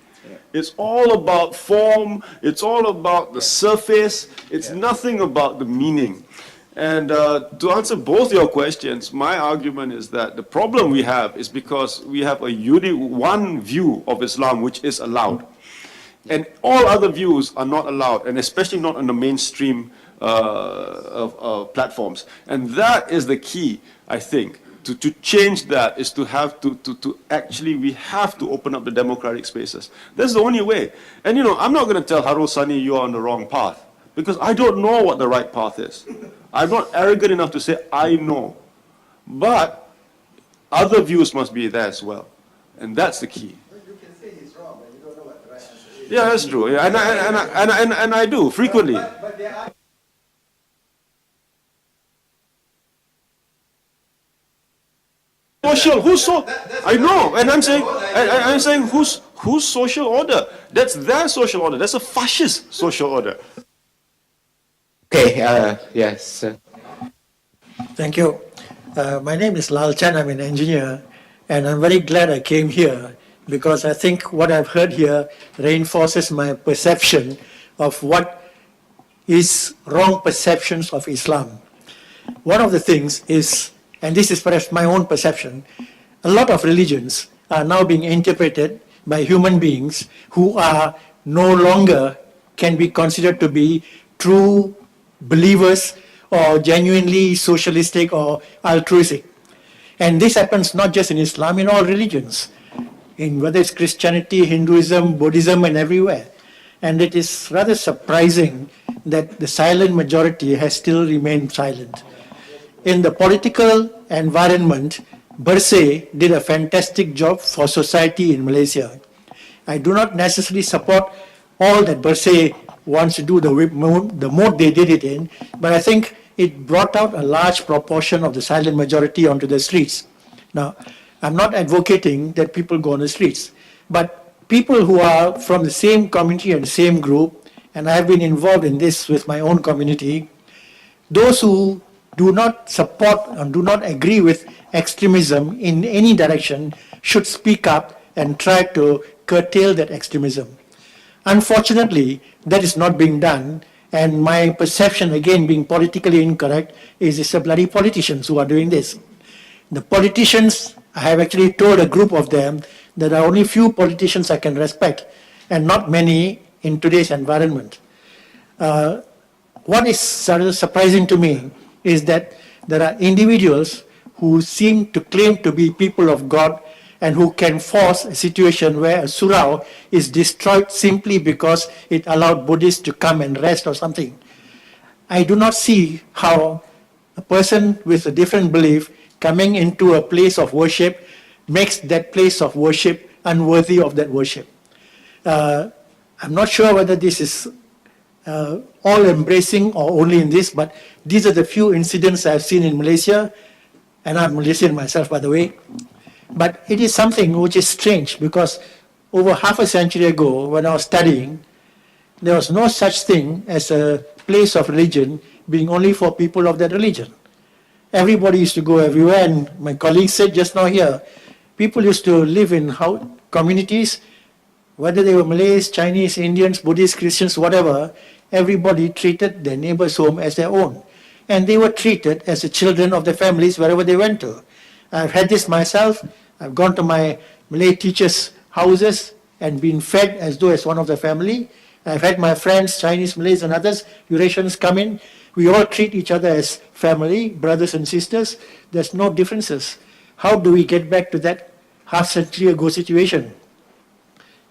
It's all about form. It's all about the surface. It's nothing about the meaning. And to answer both your questions, my argument is that the problem we have is because we have one view of Islam which is allowed. And all other views are not allowed, and especially not on the mainstream platforms. And that is the key, I think. To change that is to have to actually, we have to open up the democratic spaces. That's the only way. And I'm not going to tell Harul Sani you're on the wrong path, because I don't know what the right path is. I'm not arrogant enough to say I know. But other views must be there as well. And that's the key. You can say he's wrong, but you don't know what the right answer is. Yeah, that's true. Yeah, and I do frequently. But there are Social, I know, and I'm saying whose social order? That's their social order. That's a fascist social order. Okay, yes. Thank you. My name is Lal Chan. I'm an engineer, and I'm very glad I came here because I think what I've heard here reinforces my perception of what is wrong perceptions of Islam. One of the things is, and this is perhaps my own perception, a lot of religions are now being interpreted by human beings who are no longer can be considered to be true believers or genuinely socialistic or altruistic. And this happens not just in Islam, in all religions, in whether it's Christianity, Hinduism, Buddhism, and everywhere. And it is rather surprising that the silent majority has still remained silent. In the political environment, Bersih did a fantastic job for society in Malaysia. I do not necessarily support all that Bersih wants to do, the mode they did it in, but I think it brought out a large proportion of the silent majority onto the streets. Now, I'm not advocating that people go on the streets, but people who are from the same community and same group, and I have been involved in this with my own community, those who do not support and do not agree with extremism in any direction should speak up and try to curtail that extremism. Unfortunately, that is not being done, and my perception, again being politically incorrect, is it's the bloody politicians who are doing this. The politicians, I have actually told a group of them that there are only few politicians I can respect, and not many in today's environment. What is sort of surprising to me is that there are individuals who seem to claim to be people of God and who can force a situation where a surau is destroyed simply because it allowed Buddhists to come and rest or something. I do not see how a person with a different belief coming into a place of worship makes that place of worship unworthy of that worship. I'm not sure whether this is all embracing or only in this, but these are the few incidents I've seen in Malaysia, and I'm Malaysian myself, by the way. But it is something which is strange because over half a century ago, when I was studying, there was no such thing as a place of religion being only for people of that religion. Everybody used to go everywhere, and my colleague said just now here, people used to live in communities, whether they were Malays, Chinese, Indians, Buddhists, Christians, whatever, everybody treated their neighbor's home as their own. And they were treated as the children of their families wherever they went to. I've had this myself. I've gone to my Malay teachers' houses and been fed as though as one of the family. I've had my friends, Chinese, Malays and others, Eurasians come in. We all treat each other as family, brothers and sisters. There's no differences. How do we get back to that half-century ago situation?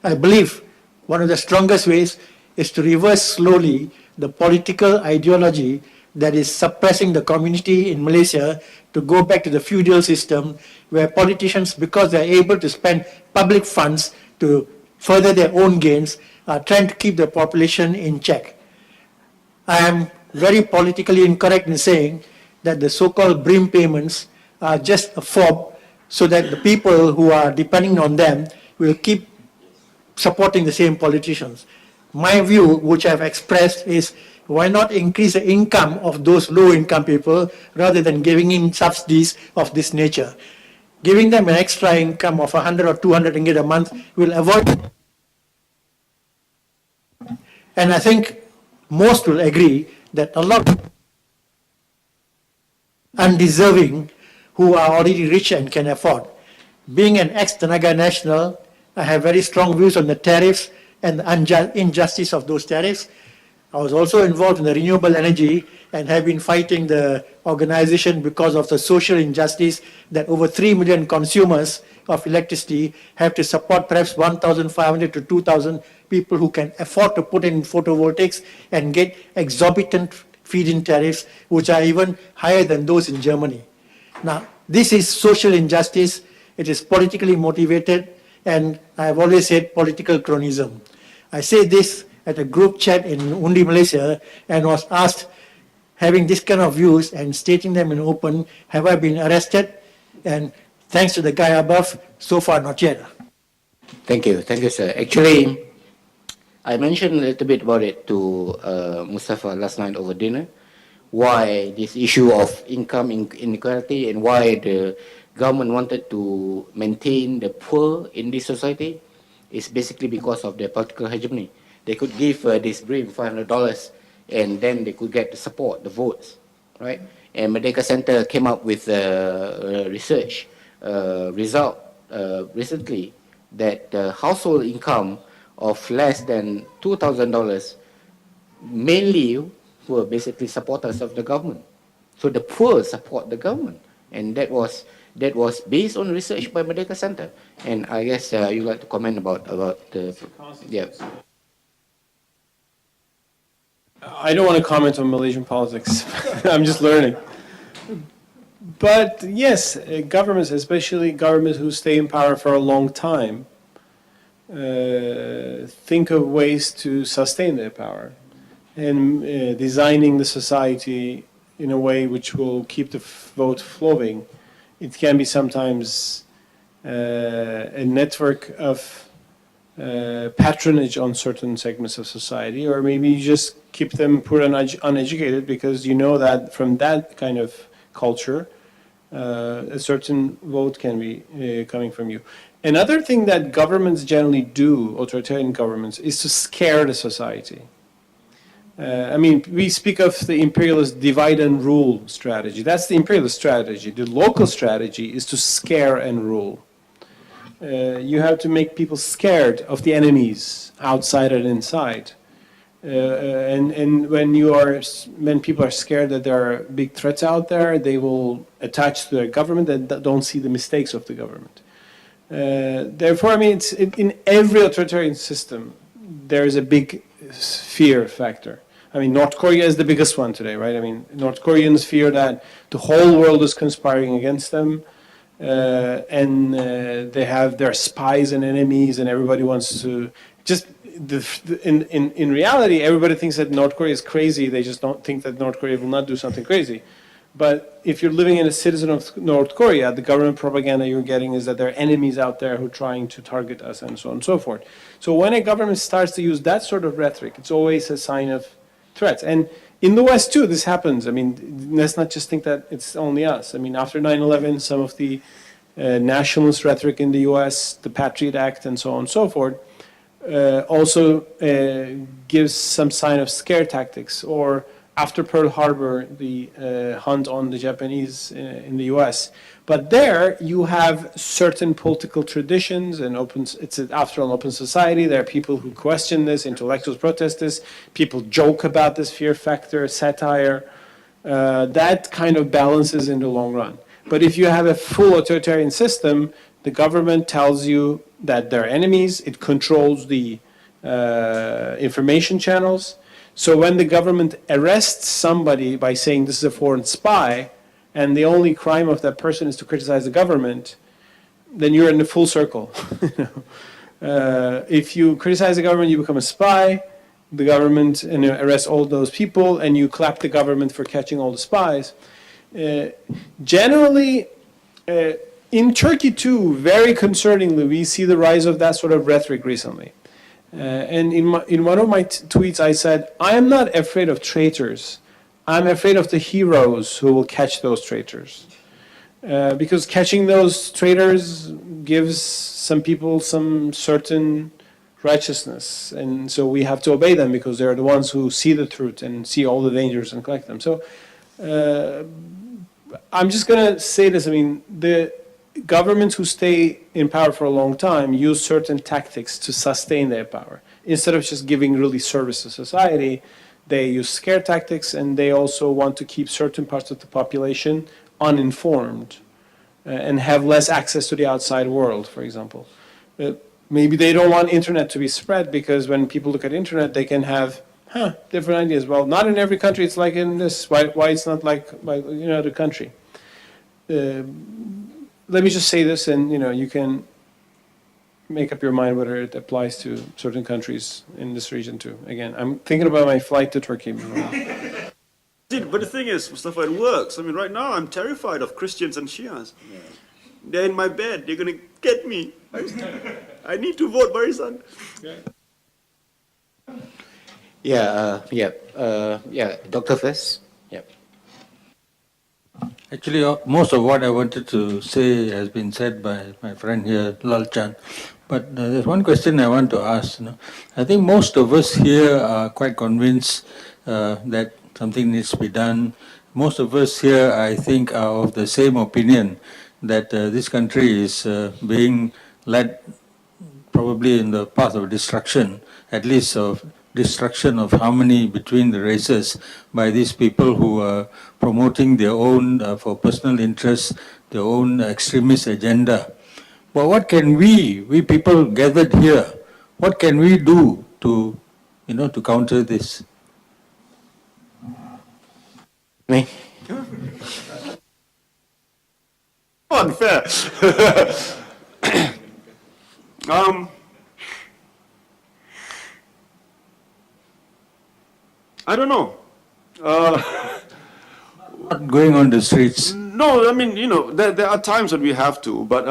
I believe one of the strongest ways is to reverse slowly the political ideology that is suppressing the community in Malaysia to go back to the feudal system where politicians, because they are able to spend public funds to further their own gains, are trying to keep the population in check. I am very politically incorrect in saying that the so-called BRIM payments are just a fob so that the people who are depending on them will keep supporting the same politicians. My view, which I've expressed, is why not increase the income of those low-income people rather than giving in subsidies of this nature. Giving them an extra income of 100 or 200 ringgit a month will avoid. And I think most will agree that a lot undeserving who are already rich and can afford. Being an ex-Tenaga national, I have very strong views on the tariffs and the injustice of those tariffs. I was also involved in the renewable energy and have been fighting the organization because of the social injustice that over 3 million consumers of electricity have to support perhaps 1,500 to 2,000 people who can afford to put in photovoltaics and get exorbitant feed-in tariffs, which are even higher than those in Germany. Now, this is social injustice. It is politically motivated, and I have always said political cronyism. I say this at a group chat in Undi, Malaysia, and was asked, having this kind of views and stating them in open, have I been arrested? And thanks to the guy above, so far not yet. Thank you, sir. Actually, I mentioned a little bit about it to Mustafa last night over dinner, why this issue of income inequality and why the government wanted to maintain the poor in this society is basically because of their political hegemony. They could give this BRIM $500 and then they could get the support, the votes, right? And Merdeka Center came up with a research result recently that household income of less than $2,000 mainly were basically supporters of the government. So the poor support the government, and that was based on research by Merdeka Center. And I guess you'd like to comment about the yeah. I don't want to comment on Malaysian politics. I'm just learning. But yes, governments, especially governments who stay in power for a long time, think of ways to sustain their power and designing the society in a way which will keep the vote flowing. It can be sometimes a network of patronage on certain segments of society, or maybe you just keep them poor and uneducated because you know that from that kind of culture, a certain vote can be coming from you. Another thing that governments generally do, authoritarian governments, is to scare the society. I mean, we speak of the imperialist divide and rule strategy. That's the imperialist strategy. The local strategy is to scare and rule. You have to make people scared of the enemies outside and inside. And when people are scared that there are big threats out there, they will attach to their government and don't see the mistakes of the government. Therefore, I mean, in every authoritarian system, there is a big fear factor. I mean, North Korea is the biggest one today, right? I mean, North Koreans fear that the whole world is conspiring against them, and they have their spies and enemies, and everybody wants to just. In reality, everybody thinks that North Korea is crazy. They just don't think that North Korea will not do something crazy. But if you're living in a citizen of North Korea, the government propaganda you're getting is that there are enemies out there who are trying to target us and so on and so forth. So when a government starts to use that sort of rhetoric, it's always a sign of threats. And in the West too, this happens. I mean, let's not just think that it's only us. I mean, after 9/11, some of the nationalist rhetoric in the US, the Patriot Act and so on and so forth, also gives some sign of scare tactics. Or after Pearl Harbor, the hunt on the Japanese in the US. But there you have certain political traditions and it's after all an open society. There are people who question this, intellectuals protest this, people joke about this fear factor, satire. That kind of balances in the long run. But if you have a full authoritarian system, the government tells you that they're enemies, it controls the information channels. So when the government arrests somebody by saying this is a foreign spy, and the only crime of that person is to criticize the government, then you're in the full circle. If you criticize the government, you become a spy. The government arrests all those people, and you clap the government for catching all the spies. Generally, in Turkey too, very concerningly, we see the rise of that sort of rhetoric recently. And in one of my tweets, I said, I am not afraid of traitors. I'm afraid of the heroes who will catch those traitors. Because catching those traitors gives some people some certain righteousness. And so we have to obey them because they're the ones who see the truth and see all the dangers and collect them. So I'm just going to say this. I mean, the governments who stay in power for a long time use certain tactics to sustain their power. Instead of just giving really service to society, they use scare tactics, and they also want to keep certain parts of the population uninformed and have less access to the outside world, for example. Maybe they don't want internet to be spread because when people look at internet, they can have different ideas. Well, not in every country it's like in this. Why it's not like the country? Let me just say this, and you can make up your mind whether it applies to certain countries in this region too. Again, I'm thinking about my flight to Turkey. But the thing is, Mustafa, it works. I mean, right now I'm terrified of Christians and Shias. Yeah. They're in my bed. They're going to get me. I need to vote, Barisan. Doctor first. Yeah. Actually, most of what I wanted to say has been said by my friend here, Lalchan. But there's one question I want to ask. I think most of us here are quite convinced that something needs to be done. Most of us here, I think, are of the same opinion that this country is being led probably in the path of destruction, at least of destruction of harmony between the races by these people who are promoting their own, for personal interests, their own extremist agenda. But what can we people gathered here, what can we do to, to counter this? Me? Unfair. I don't know. Not going on the streets. No, I mean, there are times when we have to, but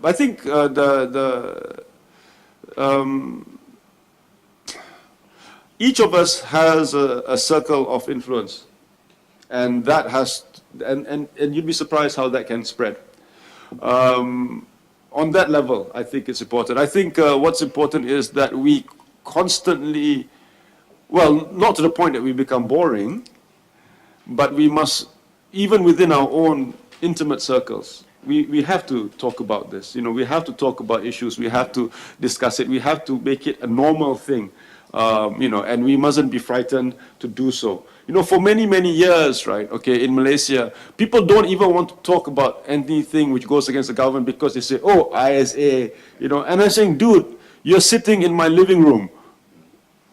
I think each of us has a circle of influence, and that has, and you'd be surprised how that can spread. On that level, I think it's important. I think what's important is that we constantly, well, not to the point that we become boring, but we must, even within our own intimate circles, we have to talk about this. We have to talk about issues. We have to discuss it. We have to make it a normal thing, and we mustn't be frightened to do so. For many, many years, right, okay, in Malaysia, people don't even want to talk about anything which goes against the government because they say, oh, ISA, and I'm saying, dude, you're sitting in my living room.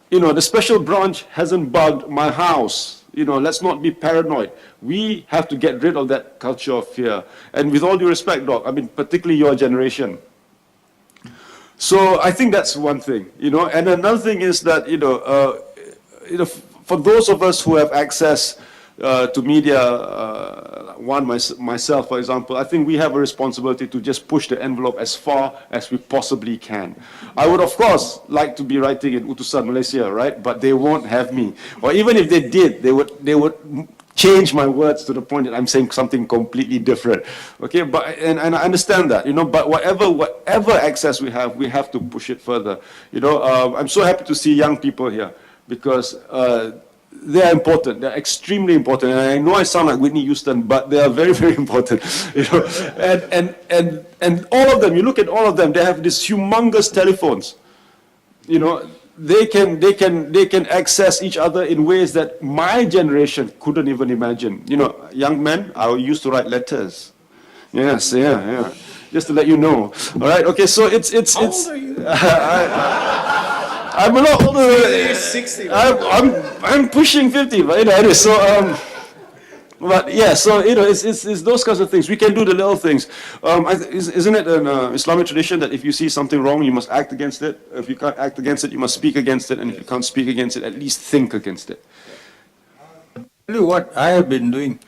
The special branch hasn't bugged my house. Let's not be paranoid. We have to get rid of that culture of fear. And with all due respect, Doc, I mean, particularly your generation. So I think that's one thing, and another thing is that, for those of us who have access to media, myself, for example, I think we have a responsibility to just push the envelope as far as we possibly can. I would, of course, like to be writing in Utusan Malaysia, right? But they won't have me. Or even if they did, they would change my words to the point that I'm saying something completely different. Okay, but and I understand that, but whatever access we have to push it further. I'm so happy to see young people here because they are important. They're extremely important. And I know I sound like Whitney Houston, but they are very, very important. And all of them, you look at all of them, they have these humongous telephones. They can access each other in ways that my generation couldn't even imagine. Young men, I used to write letters. Yes, yeah. Just to let you know. All right, okay, so it's How old are you? I'm a lot older. 60. I'm pushing 50, but anyway, so but yeah, so it's those kinds of things. We can do the little things. Isn't it an Islamic tradition that if you see something wrong, you must act against it? If you can't act against it, you must speak against it, and if you can't speak against it, at least think against it. Tell you what I have been doing.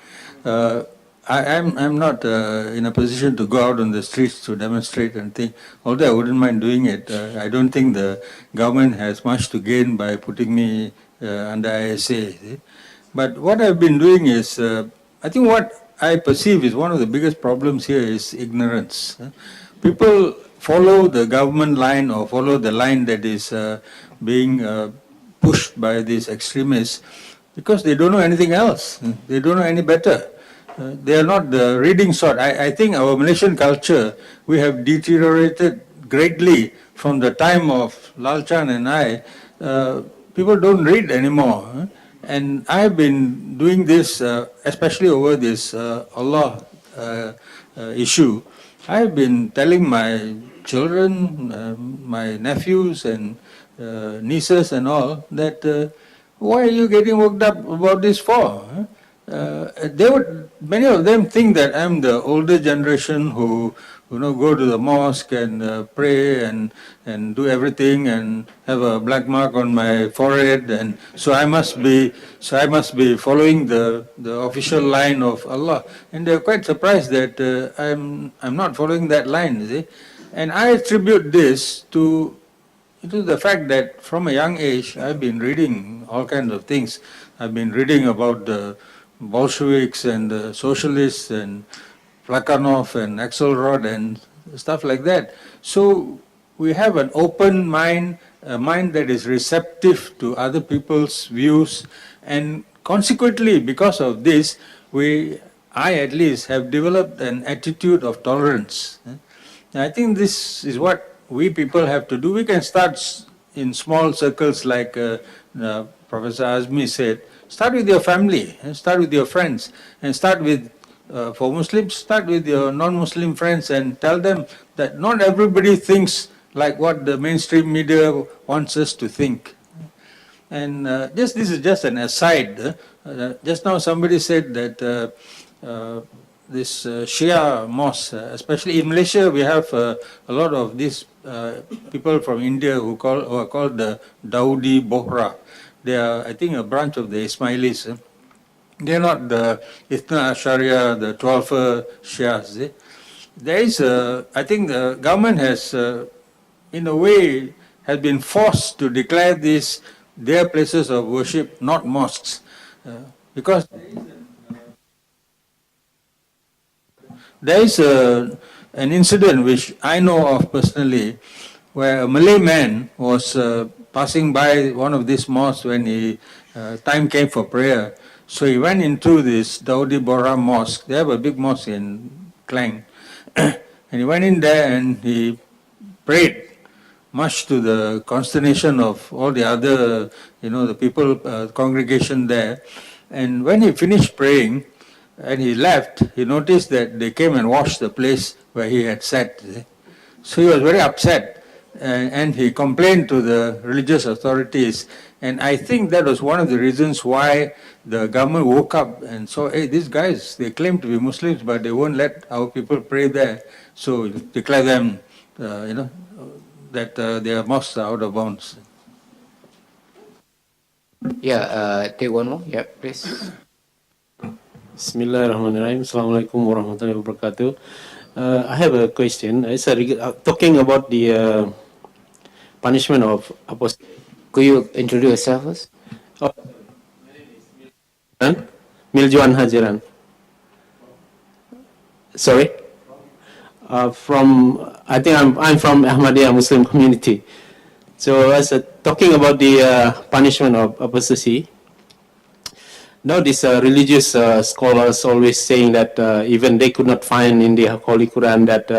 I'm not in a position to go out on the streets to demonstrate and think, although I wouldn't mind doing it. I don't think the government has much to gain by putting me under ISA. you see. But what I've been doing is, I think what I perceive is one of the biggest problems here is ignorance. People follow the government line or follow the line that is being pushed by these extremists because they don't know anything else. They don't know any better. They are not the reading sort. I think our Malaysian culture, we have deteriorated greatly from the time of Lal Chan and I. People don't read anymore. And I've been doing this, especially over this Allah issue. I've been telling my children, my nephews and nieces and all that why are you getting worked up about this for? Many of them think that I'm the older generation who go to the mosque and pray and do everything and have a black mark on my forehead, and so I must be following the official line of Allah. And they're quite surprised that I'm not following that line, you see. And I attribute this to the fact that from a young age I've been reading all kinds of things. I've been reading about the Bolsheviks and the socialists and Plekhanov and Axelrod and stuff like that. So we have an open mind, a mind that is receptive to other people's views, and consequently, because of this, I at least have developed an attitude of tolerance. I think this is what we people have to do. We can start in small circles like Professor Azmi said. Start with your family, and start with your friends, and start with, for Muslims, start with your non-Muslim friends and tell them that not everybody thinks like what the mainstream media wants us to think. And this is just an aside. Just now somebody said that this Shia mosque, especially in Malaysia, we have a lot of these people from India who are called the Daudi Bohra. They are, I think, a branch of the Ismailis. They are not the Ithna Asharia, the 12 Shias. There is, I think the government has, in a way, has been forced to declare these their places of worship, not mosques. Because there is an incident which I know of personally, where a Malay man was passing by one of these mosques when time came for prayer. So he went into this Daudi Bohra mosque. They have a big mosque in Klang. And he went in there and he prayed, much to the consternation of all the other, the people, congregation there. And when he finished praying and he left, he noticed that they came and washed the place where he had sat. So he was very upset. And he complained to the religious authorities. And I think that was one of the reasons why the government woke up and saw, hey, these guys, they claim to be Muslims, but they won't let our people pray there. So declare them, that their mosques are out of bounds. Yeah, take one more. Yeah, please. Bismillahirrahmanirrahim. Assalamualaikum warahmatullahi wabarakatuh. I have a question. It's talking about the punishment of apostasy. Could you introduce yourself first? Miljuan Hajiran. Sorry? I think I'm from Ahmadiyya Muslim community. So as talking about the punishment of apostasy, now these religious scholars always saying that even they could not find in the Holy Quran that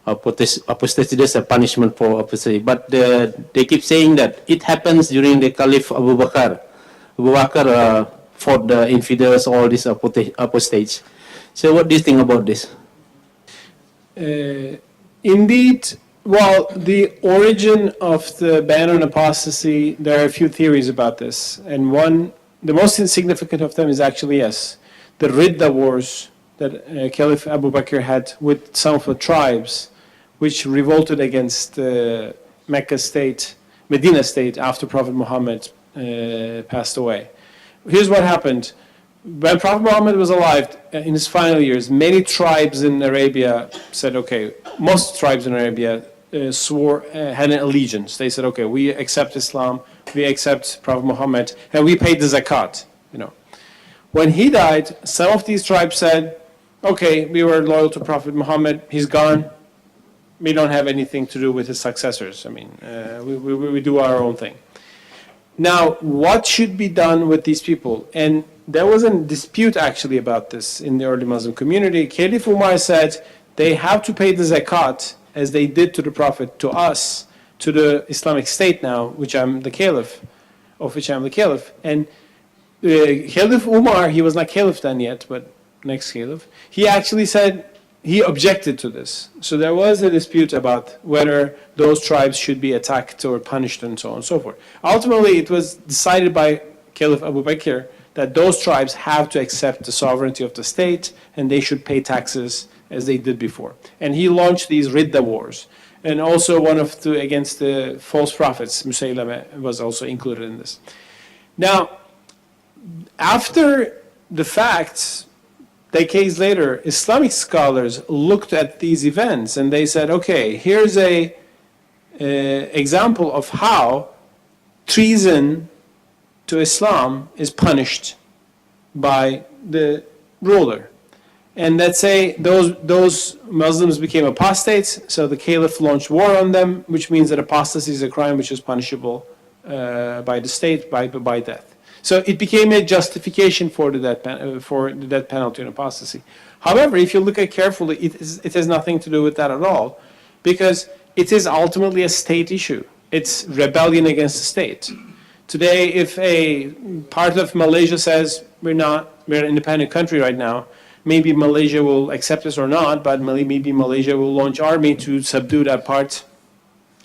apostasy is a punishment for apostasy. But they keep saying that it happens during the Caliph Abu Bakr. Abu Bakr fought the infidels, all these apostates. So what do you think about this? Indeed, Well, the origin of the ban on apostasy, there are a few theories about this. And one, the most significant of them is actually, yes, the Ridda wars that Caliph Abu Bakr had with some of the tribes which revolted against the Mecca state, Medina state, after Prophet Muhammad passed away. Here's what happened. When Prophet Muhammad was alive, in his final years, many tribes in Arabia said, okay, most tribes in Arabia had an allegiance. They said, okay, we accept Islam, we accept Prophet Muhammad, and we paid the zakat. When he died, some of these tribes said, okay, we were loyal to Prophet Muhammad, he's gone, we don't have anything to do with his successors. I mean, we do our own thing. Now, what should be done with these people? And there was a dispute actually about this in the early Muslim community. Caliph Umar said they have to pay the zakat as they did to the Prophet, to us, to the Islamic State now, which I'm the Caliph, of which I'm the Caliph. And Caliph Umar, he was not Caliph then yet, but next Caliph, he actually said, he objected to this. So there was a dispute about whether those tribes should be attacked or punished and so on and so forth. Ultimately, it was decided by Caliph Abu Bakr that those tribes have to accept the sovereignty of the state and they should pay taxes as they did before. And he launched these Ridda wars. And also one of the, against the false prophets, Musaylama was also included in this. Now, after the facts, decades later, Islamic scholars looked at these events and they said, okay, here's a example of how treason to Islam is punished by the ruler. And let's say those Muslims became apostates, so the Caliph launched war on them, which means that apostasy is a crime which is punishable by the state, by death. So it became a justification for the death penalty and apostasy. However, if you look at it carefully, it has nothing to do with that at all, because it is ultimately a state issue. It's rebellion against the state. Today, if a part of Malaysia says we're an independent country right now, maybe Malaysia will accept us or not, but maybe Malaysia will launch army to subdue that part.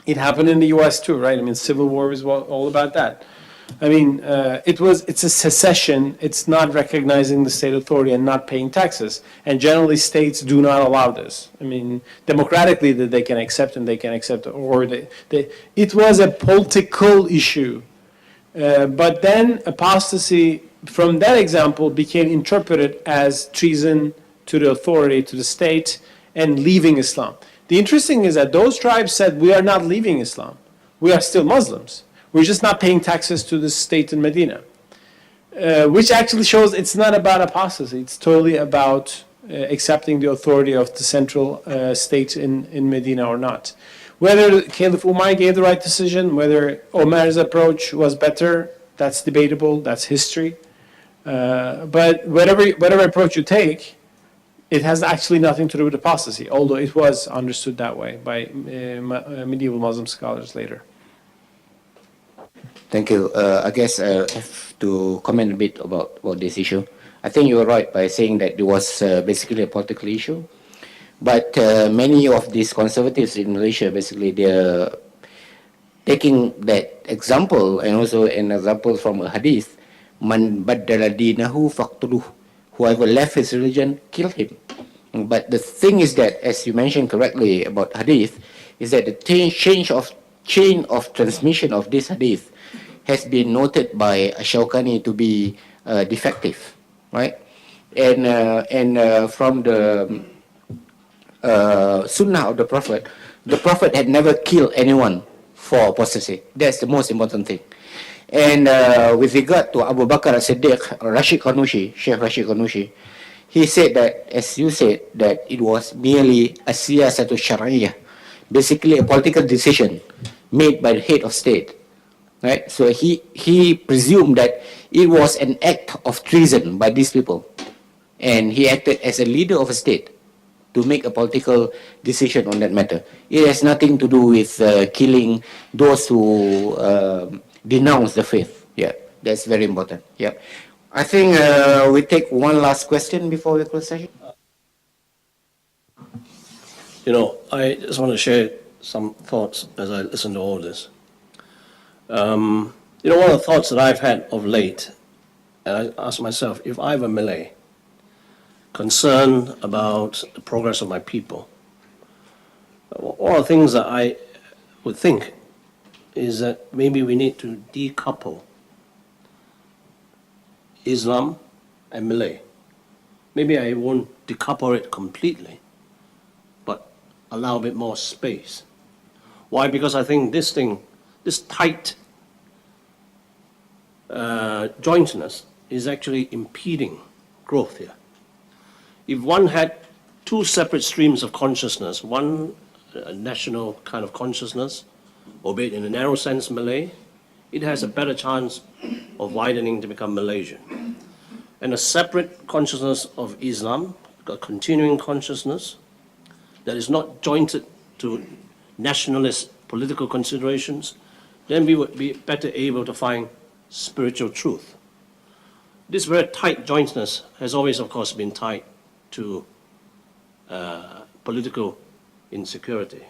It happened in the U.S. too, right? I mean, Civil War was all about that. I mean, it's a secession. It's not recognizing the state authority and not paying taxes. And generally, states do not allow this. I mean, democratically, that they can accept and they can accept, or it was a political issue. But then apostasy, from that example, became interpreted as treason to the authority, to the state, and leaving Islam. The interesting is that those tribes said, we are not leaving Islam. We are still Muslims. We're just not paying taxes to the state in Medina. Which actually shows it's not about apostasy. It's totally about accepting the authority of the central state in Medina or not. Whether Caliph Umar gave the right decision, whether Omar's approach was better, that's debatable, that's history. But whatever approach you take, it has actually nothing to do with apostasy, although it was understood that way by medieval Muslim scholars later. Thank you. I guess I have to comment a bit about this issue. I think you were right by saying that it was basically a political issue. But many of these conservatives in Malaysia, basically, they're taking that example and also an example from a hadith, Man baddala dinahu faqtuluh. Whoever left his religion, kill him. But the thing is that, as you mentioned correctly about hadith, is that the chain of transmission of this hadith has been noted by Shawkani to be defective, right? And from the Sunnah of the Prophet had never killed anyone for apostasy. That's the most important thing. And with regard to Abu Bakr as-Siddiq, Sheikh Rashid Qanushi, he said that, as you said, that it was merely a siyasatu syar'iyah, basically a political decision made by the head of state. Right? So he presumed that it was an act of treason by these people. And he acted as a leader of a state to make a political decision on that matter. It has nothing to do with killing those who denounce the faith. Yeah, that's very important. Yeah, I think we take one last question before we close session. I just want to share some thoughts as I listen to all this. You know, one of the thoughts that I've had of late, and I ask myself, if I were Malay, concerned about the progress of my people, one of the things that I would think is that maybe we need to decouple Islam and Malay. Maybe I won't decouple it completely, but allow a bit more space. Why? Because I think this tight jointness is actually impeding growth here. If one had two separate streams of consciousness, one national kind of consciousness, albeit in a narrow sense Malay, it has a better chance of widening to become Malaysian. And a separate consciousness of Islam, a continuing consciousness that is not jointed to nationalist political considerations, then we would be better able to find spiritual truth. This very tight jointness has always, of course, been tied to political insecurity.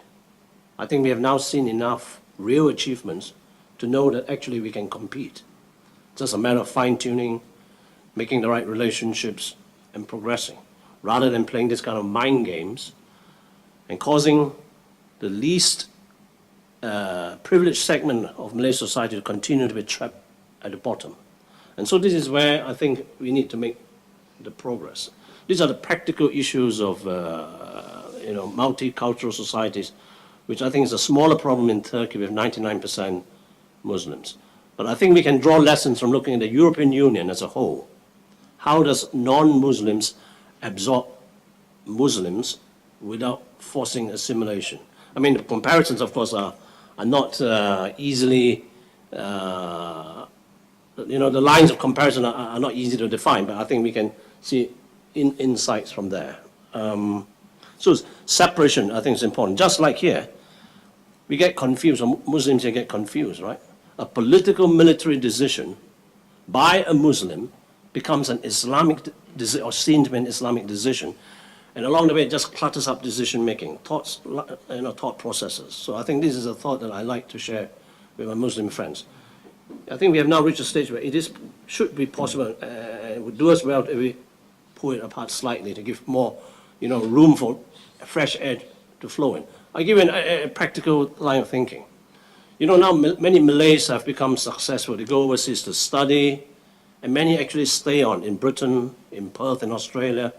I think we have now seen enough real achievements to know that actually we can compete. It's just a matter of fine-tuning, making the right relationships, and progressing, rather than playing this kind of mind games and causing the least privileged segment of Malay society to continue to be trapped at the bottom. And so this is where I think we need to make the progress. These are the practical issues of multicultural societies, which I think is a smaller problem in Turkey with 99% Muslims. But I think we can draw lessons from looking at the European Union as a whole. How does non-Muslims absorb Muslims without forcing assimilation? I mean, the comparisons, of course, are not easily, the lines of comparison are not easy to define, but I think we can see insights from there. So separation, I think, is important. Just like here, we get confused, or Muslims here get confused, right? A political military decision by a Muslim becomes an Islamic decision, or seen to be an Islamic decision. And along the way, it just clutters up decision-making, thought processes. So I think this is a thought that I like to share with my Muslim friends. I think we have now reached a stage where should be possible, and it would do us well if we pull it apart slightly to give more, room for fresh air to flow in. I'll give you a practical line of thinking. Now many Malays have become successful. They go overseas to study, and many actually stay on in Britain, in Perth, in Australia,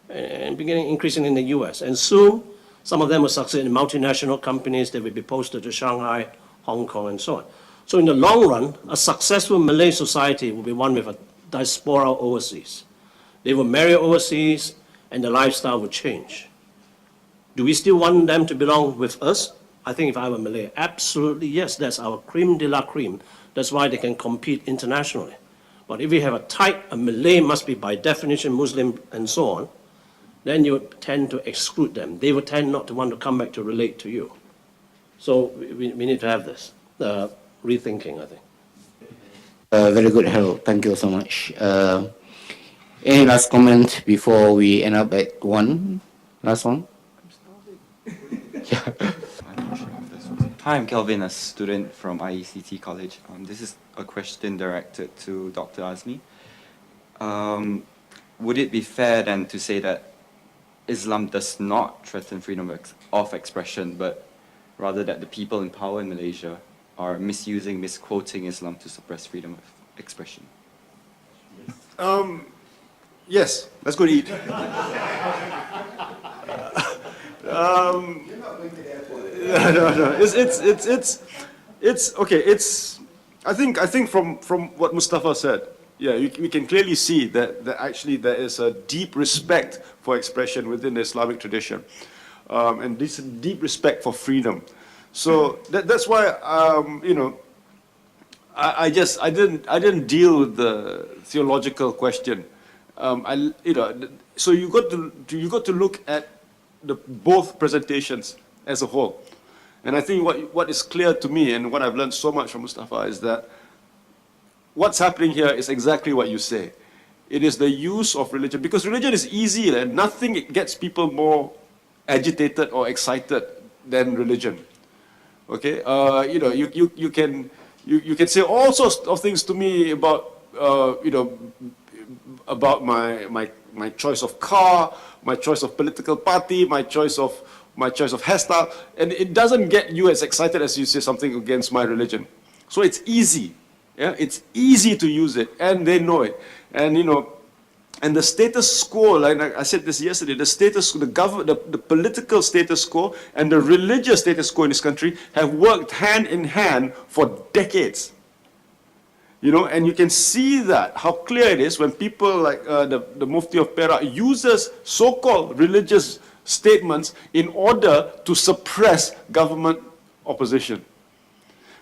and beginning increasingly in the US. And soon, some of them will succeed in multinational companies. They will be posted to Shanghai, Hong Kong, and so on. So in the long run, a successful Malay society will be one with a diaspora overseas. They will marry overseas, and their lifestyle will change. Do we still want them to belong with us? I think if I were Malay, absolutely yes. That's our creme de la creme. That's why they can compete internationally. But if we have a Malay must be by definition Muslim and so on, then you would tend to exclude them. They would tend not to want to come back to relate to you. So we need to have this rethinking, I think. Very good, Harold. Thank you so much. Any last comment before we end up at one? Last one? Hi, I'm Kelvin, a student from IECT College. This is a question directed to Dr. Azmi. Would it be fair then to say that Islam does not threaten freedom of expression, but rather that the people in power in Malaysia are misquoting Islam to suppress freedom of expression? Yes, let's go to eat. No. It's okay. I think from what Mustafa said, yeah, we can clearly see that actually there is a deep respect for expression within the Islamic tradition, and this deep respect for freedom. So that's why I didn't deal with the theological question. So you got to look at both presentations as a whole. And I think what is clear to me, and what I've learned so much from Mustafa, is that what's happening here is exactly what you say. It is the use of religion, because religion is easy and nothing gets people more agitated or excited than religion. Okay, you can say all sorts of things to me about about my choice of car, my choice of political party, my choice of hairstyle, and it doesn't get you as excited as you say something against my religion. So it's easy, yeah, it's easy to use it, and they know it, and and the status quo, like I said this yesterday, the political status quo and the religious status quo in this country have worked hand in hand for decades. And you can see that, how clear it is when people like the Mufti of Perak uses so-called religious statements in order to suppress government opposition.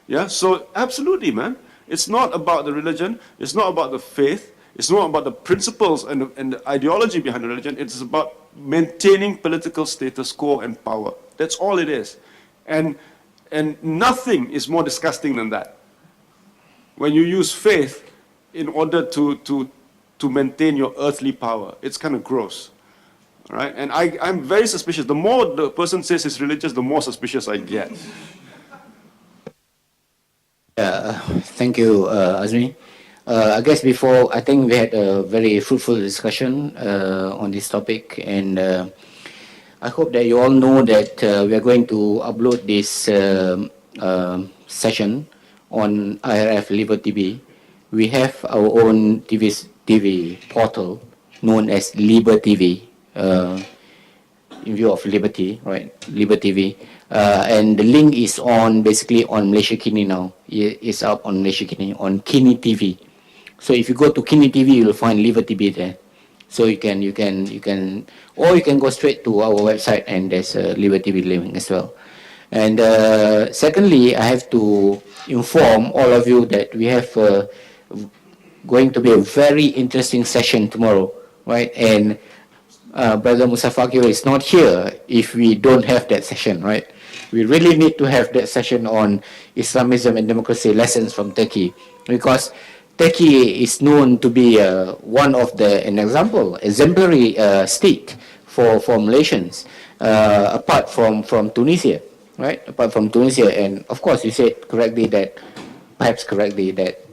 Yeah, so absolutely, man. It's not about the religion, it's not about the faith, it's not about the principles and the ideology behind the religion, it's about maintaining political status quo and power. That's all it is. And nothing is more disgusting than that. When you use faith in order to maintain your earthly power, it's kind of gross. Right? And I'm very suspicious. The more the person says he's religious, the more suspicious I get. Thank you, Azmi. I guess before, I think we had a very fruitful discussion on this topic, and I hope that you all know that we are going to upload this session on IRF Liber TV. We have our own TV portal known as Liber TV, in view of liberty, right? Liber TV. And the link is basically on Malaysia Kini now. It's up on Malaysia Kini, on Kini TV. So if you go to Kini TV, you'll find Liber TV there. So you can go straight to our website, and there's a Liber TV link as well. And secondly, I have to inform all of you that we have going to be a very interesting session tomorrow, right? And Brother Musa Fakir is not here if we don't have that session, right? We really need to have that session on Islamism and democracy lessons from Turkey, because Turkey is known to be one of an exemplary state for Malaysians, apart from Tunisia, right? Apart from Tunisia, and of course you said perhaps correctly that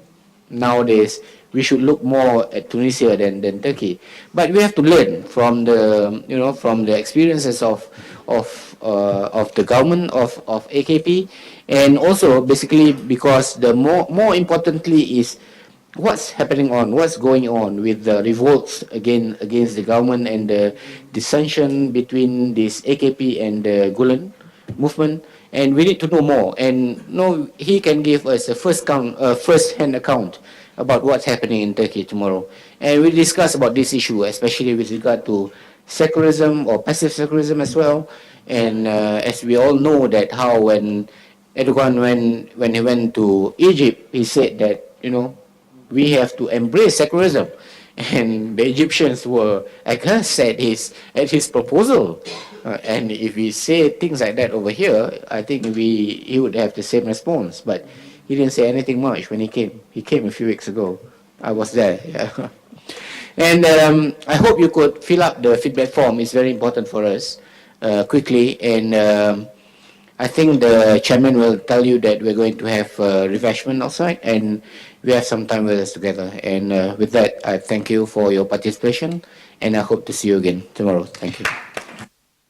nowadays we should look more at Tunisia than Turkey. But we have to learn from the experiences of the government of AKP, and also basically because the more importantly is what's going on with the revolts against the government and the dissension between this AKP and the Gulen movement. And we need to know more, and he can give us a first-hand account about what's happening in Turkey tomorrow. And we'll discuss about this issue, especially with regard to secularism or passive secularism as well. And as we all know that how when Erdogan, when he went to Egypt, he said that, we have to embrace secularism. And the Egyptians were aghast at his proposal. And if we say things like that over here, I think he would have the same response. But he didn't say anything much when he came. He came a few weeks ago. I was there. Yeah. And I hope you could fill up the feedback form. It's very important for us quickly. And I think the chairman will tell you that we're going to have refreshment outside, and we have some time with us together. And with that, I thank you for your participation, and I hope to see you again tomorrow. Thank you.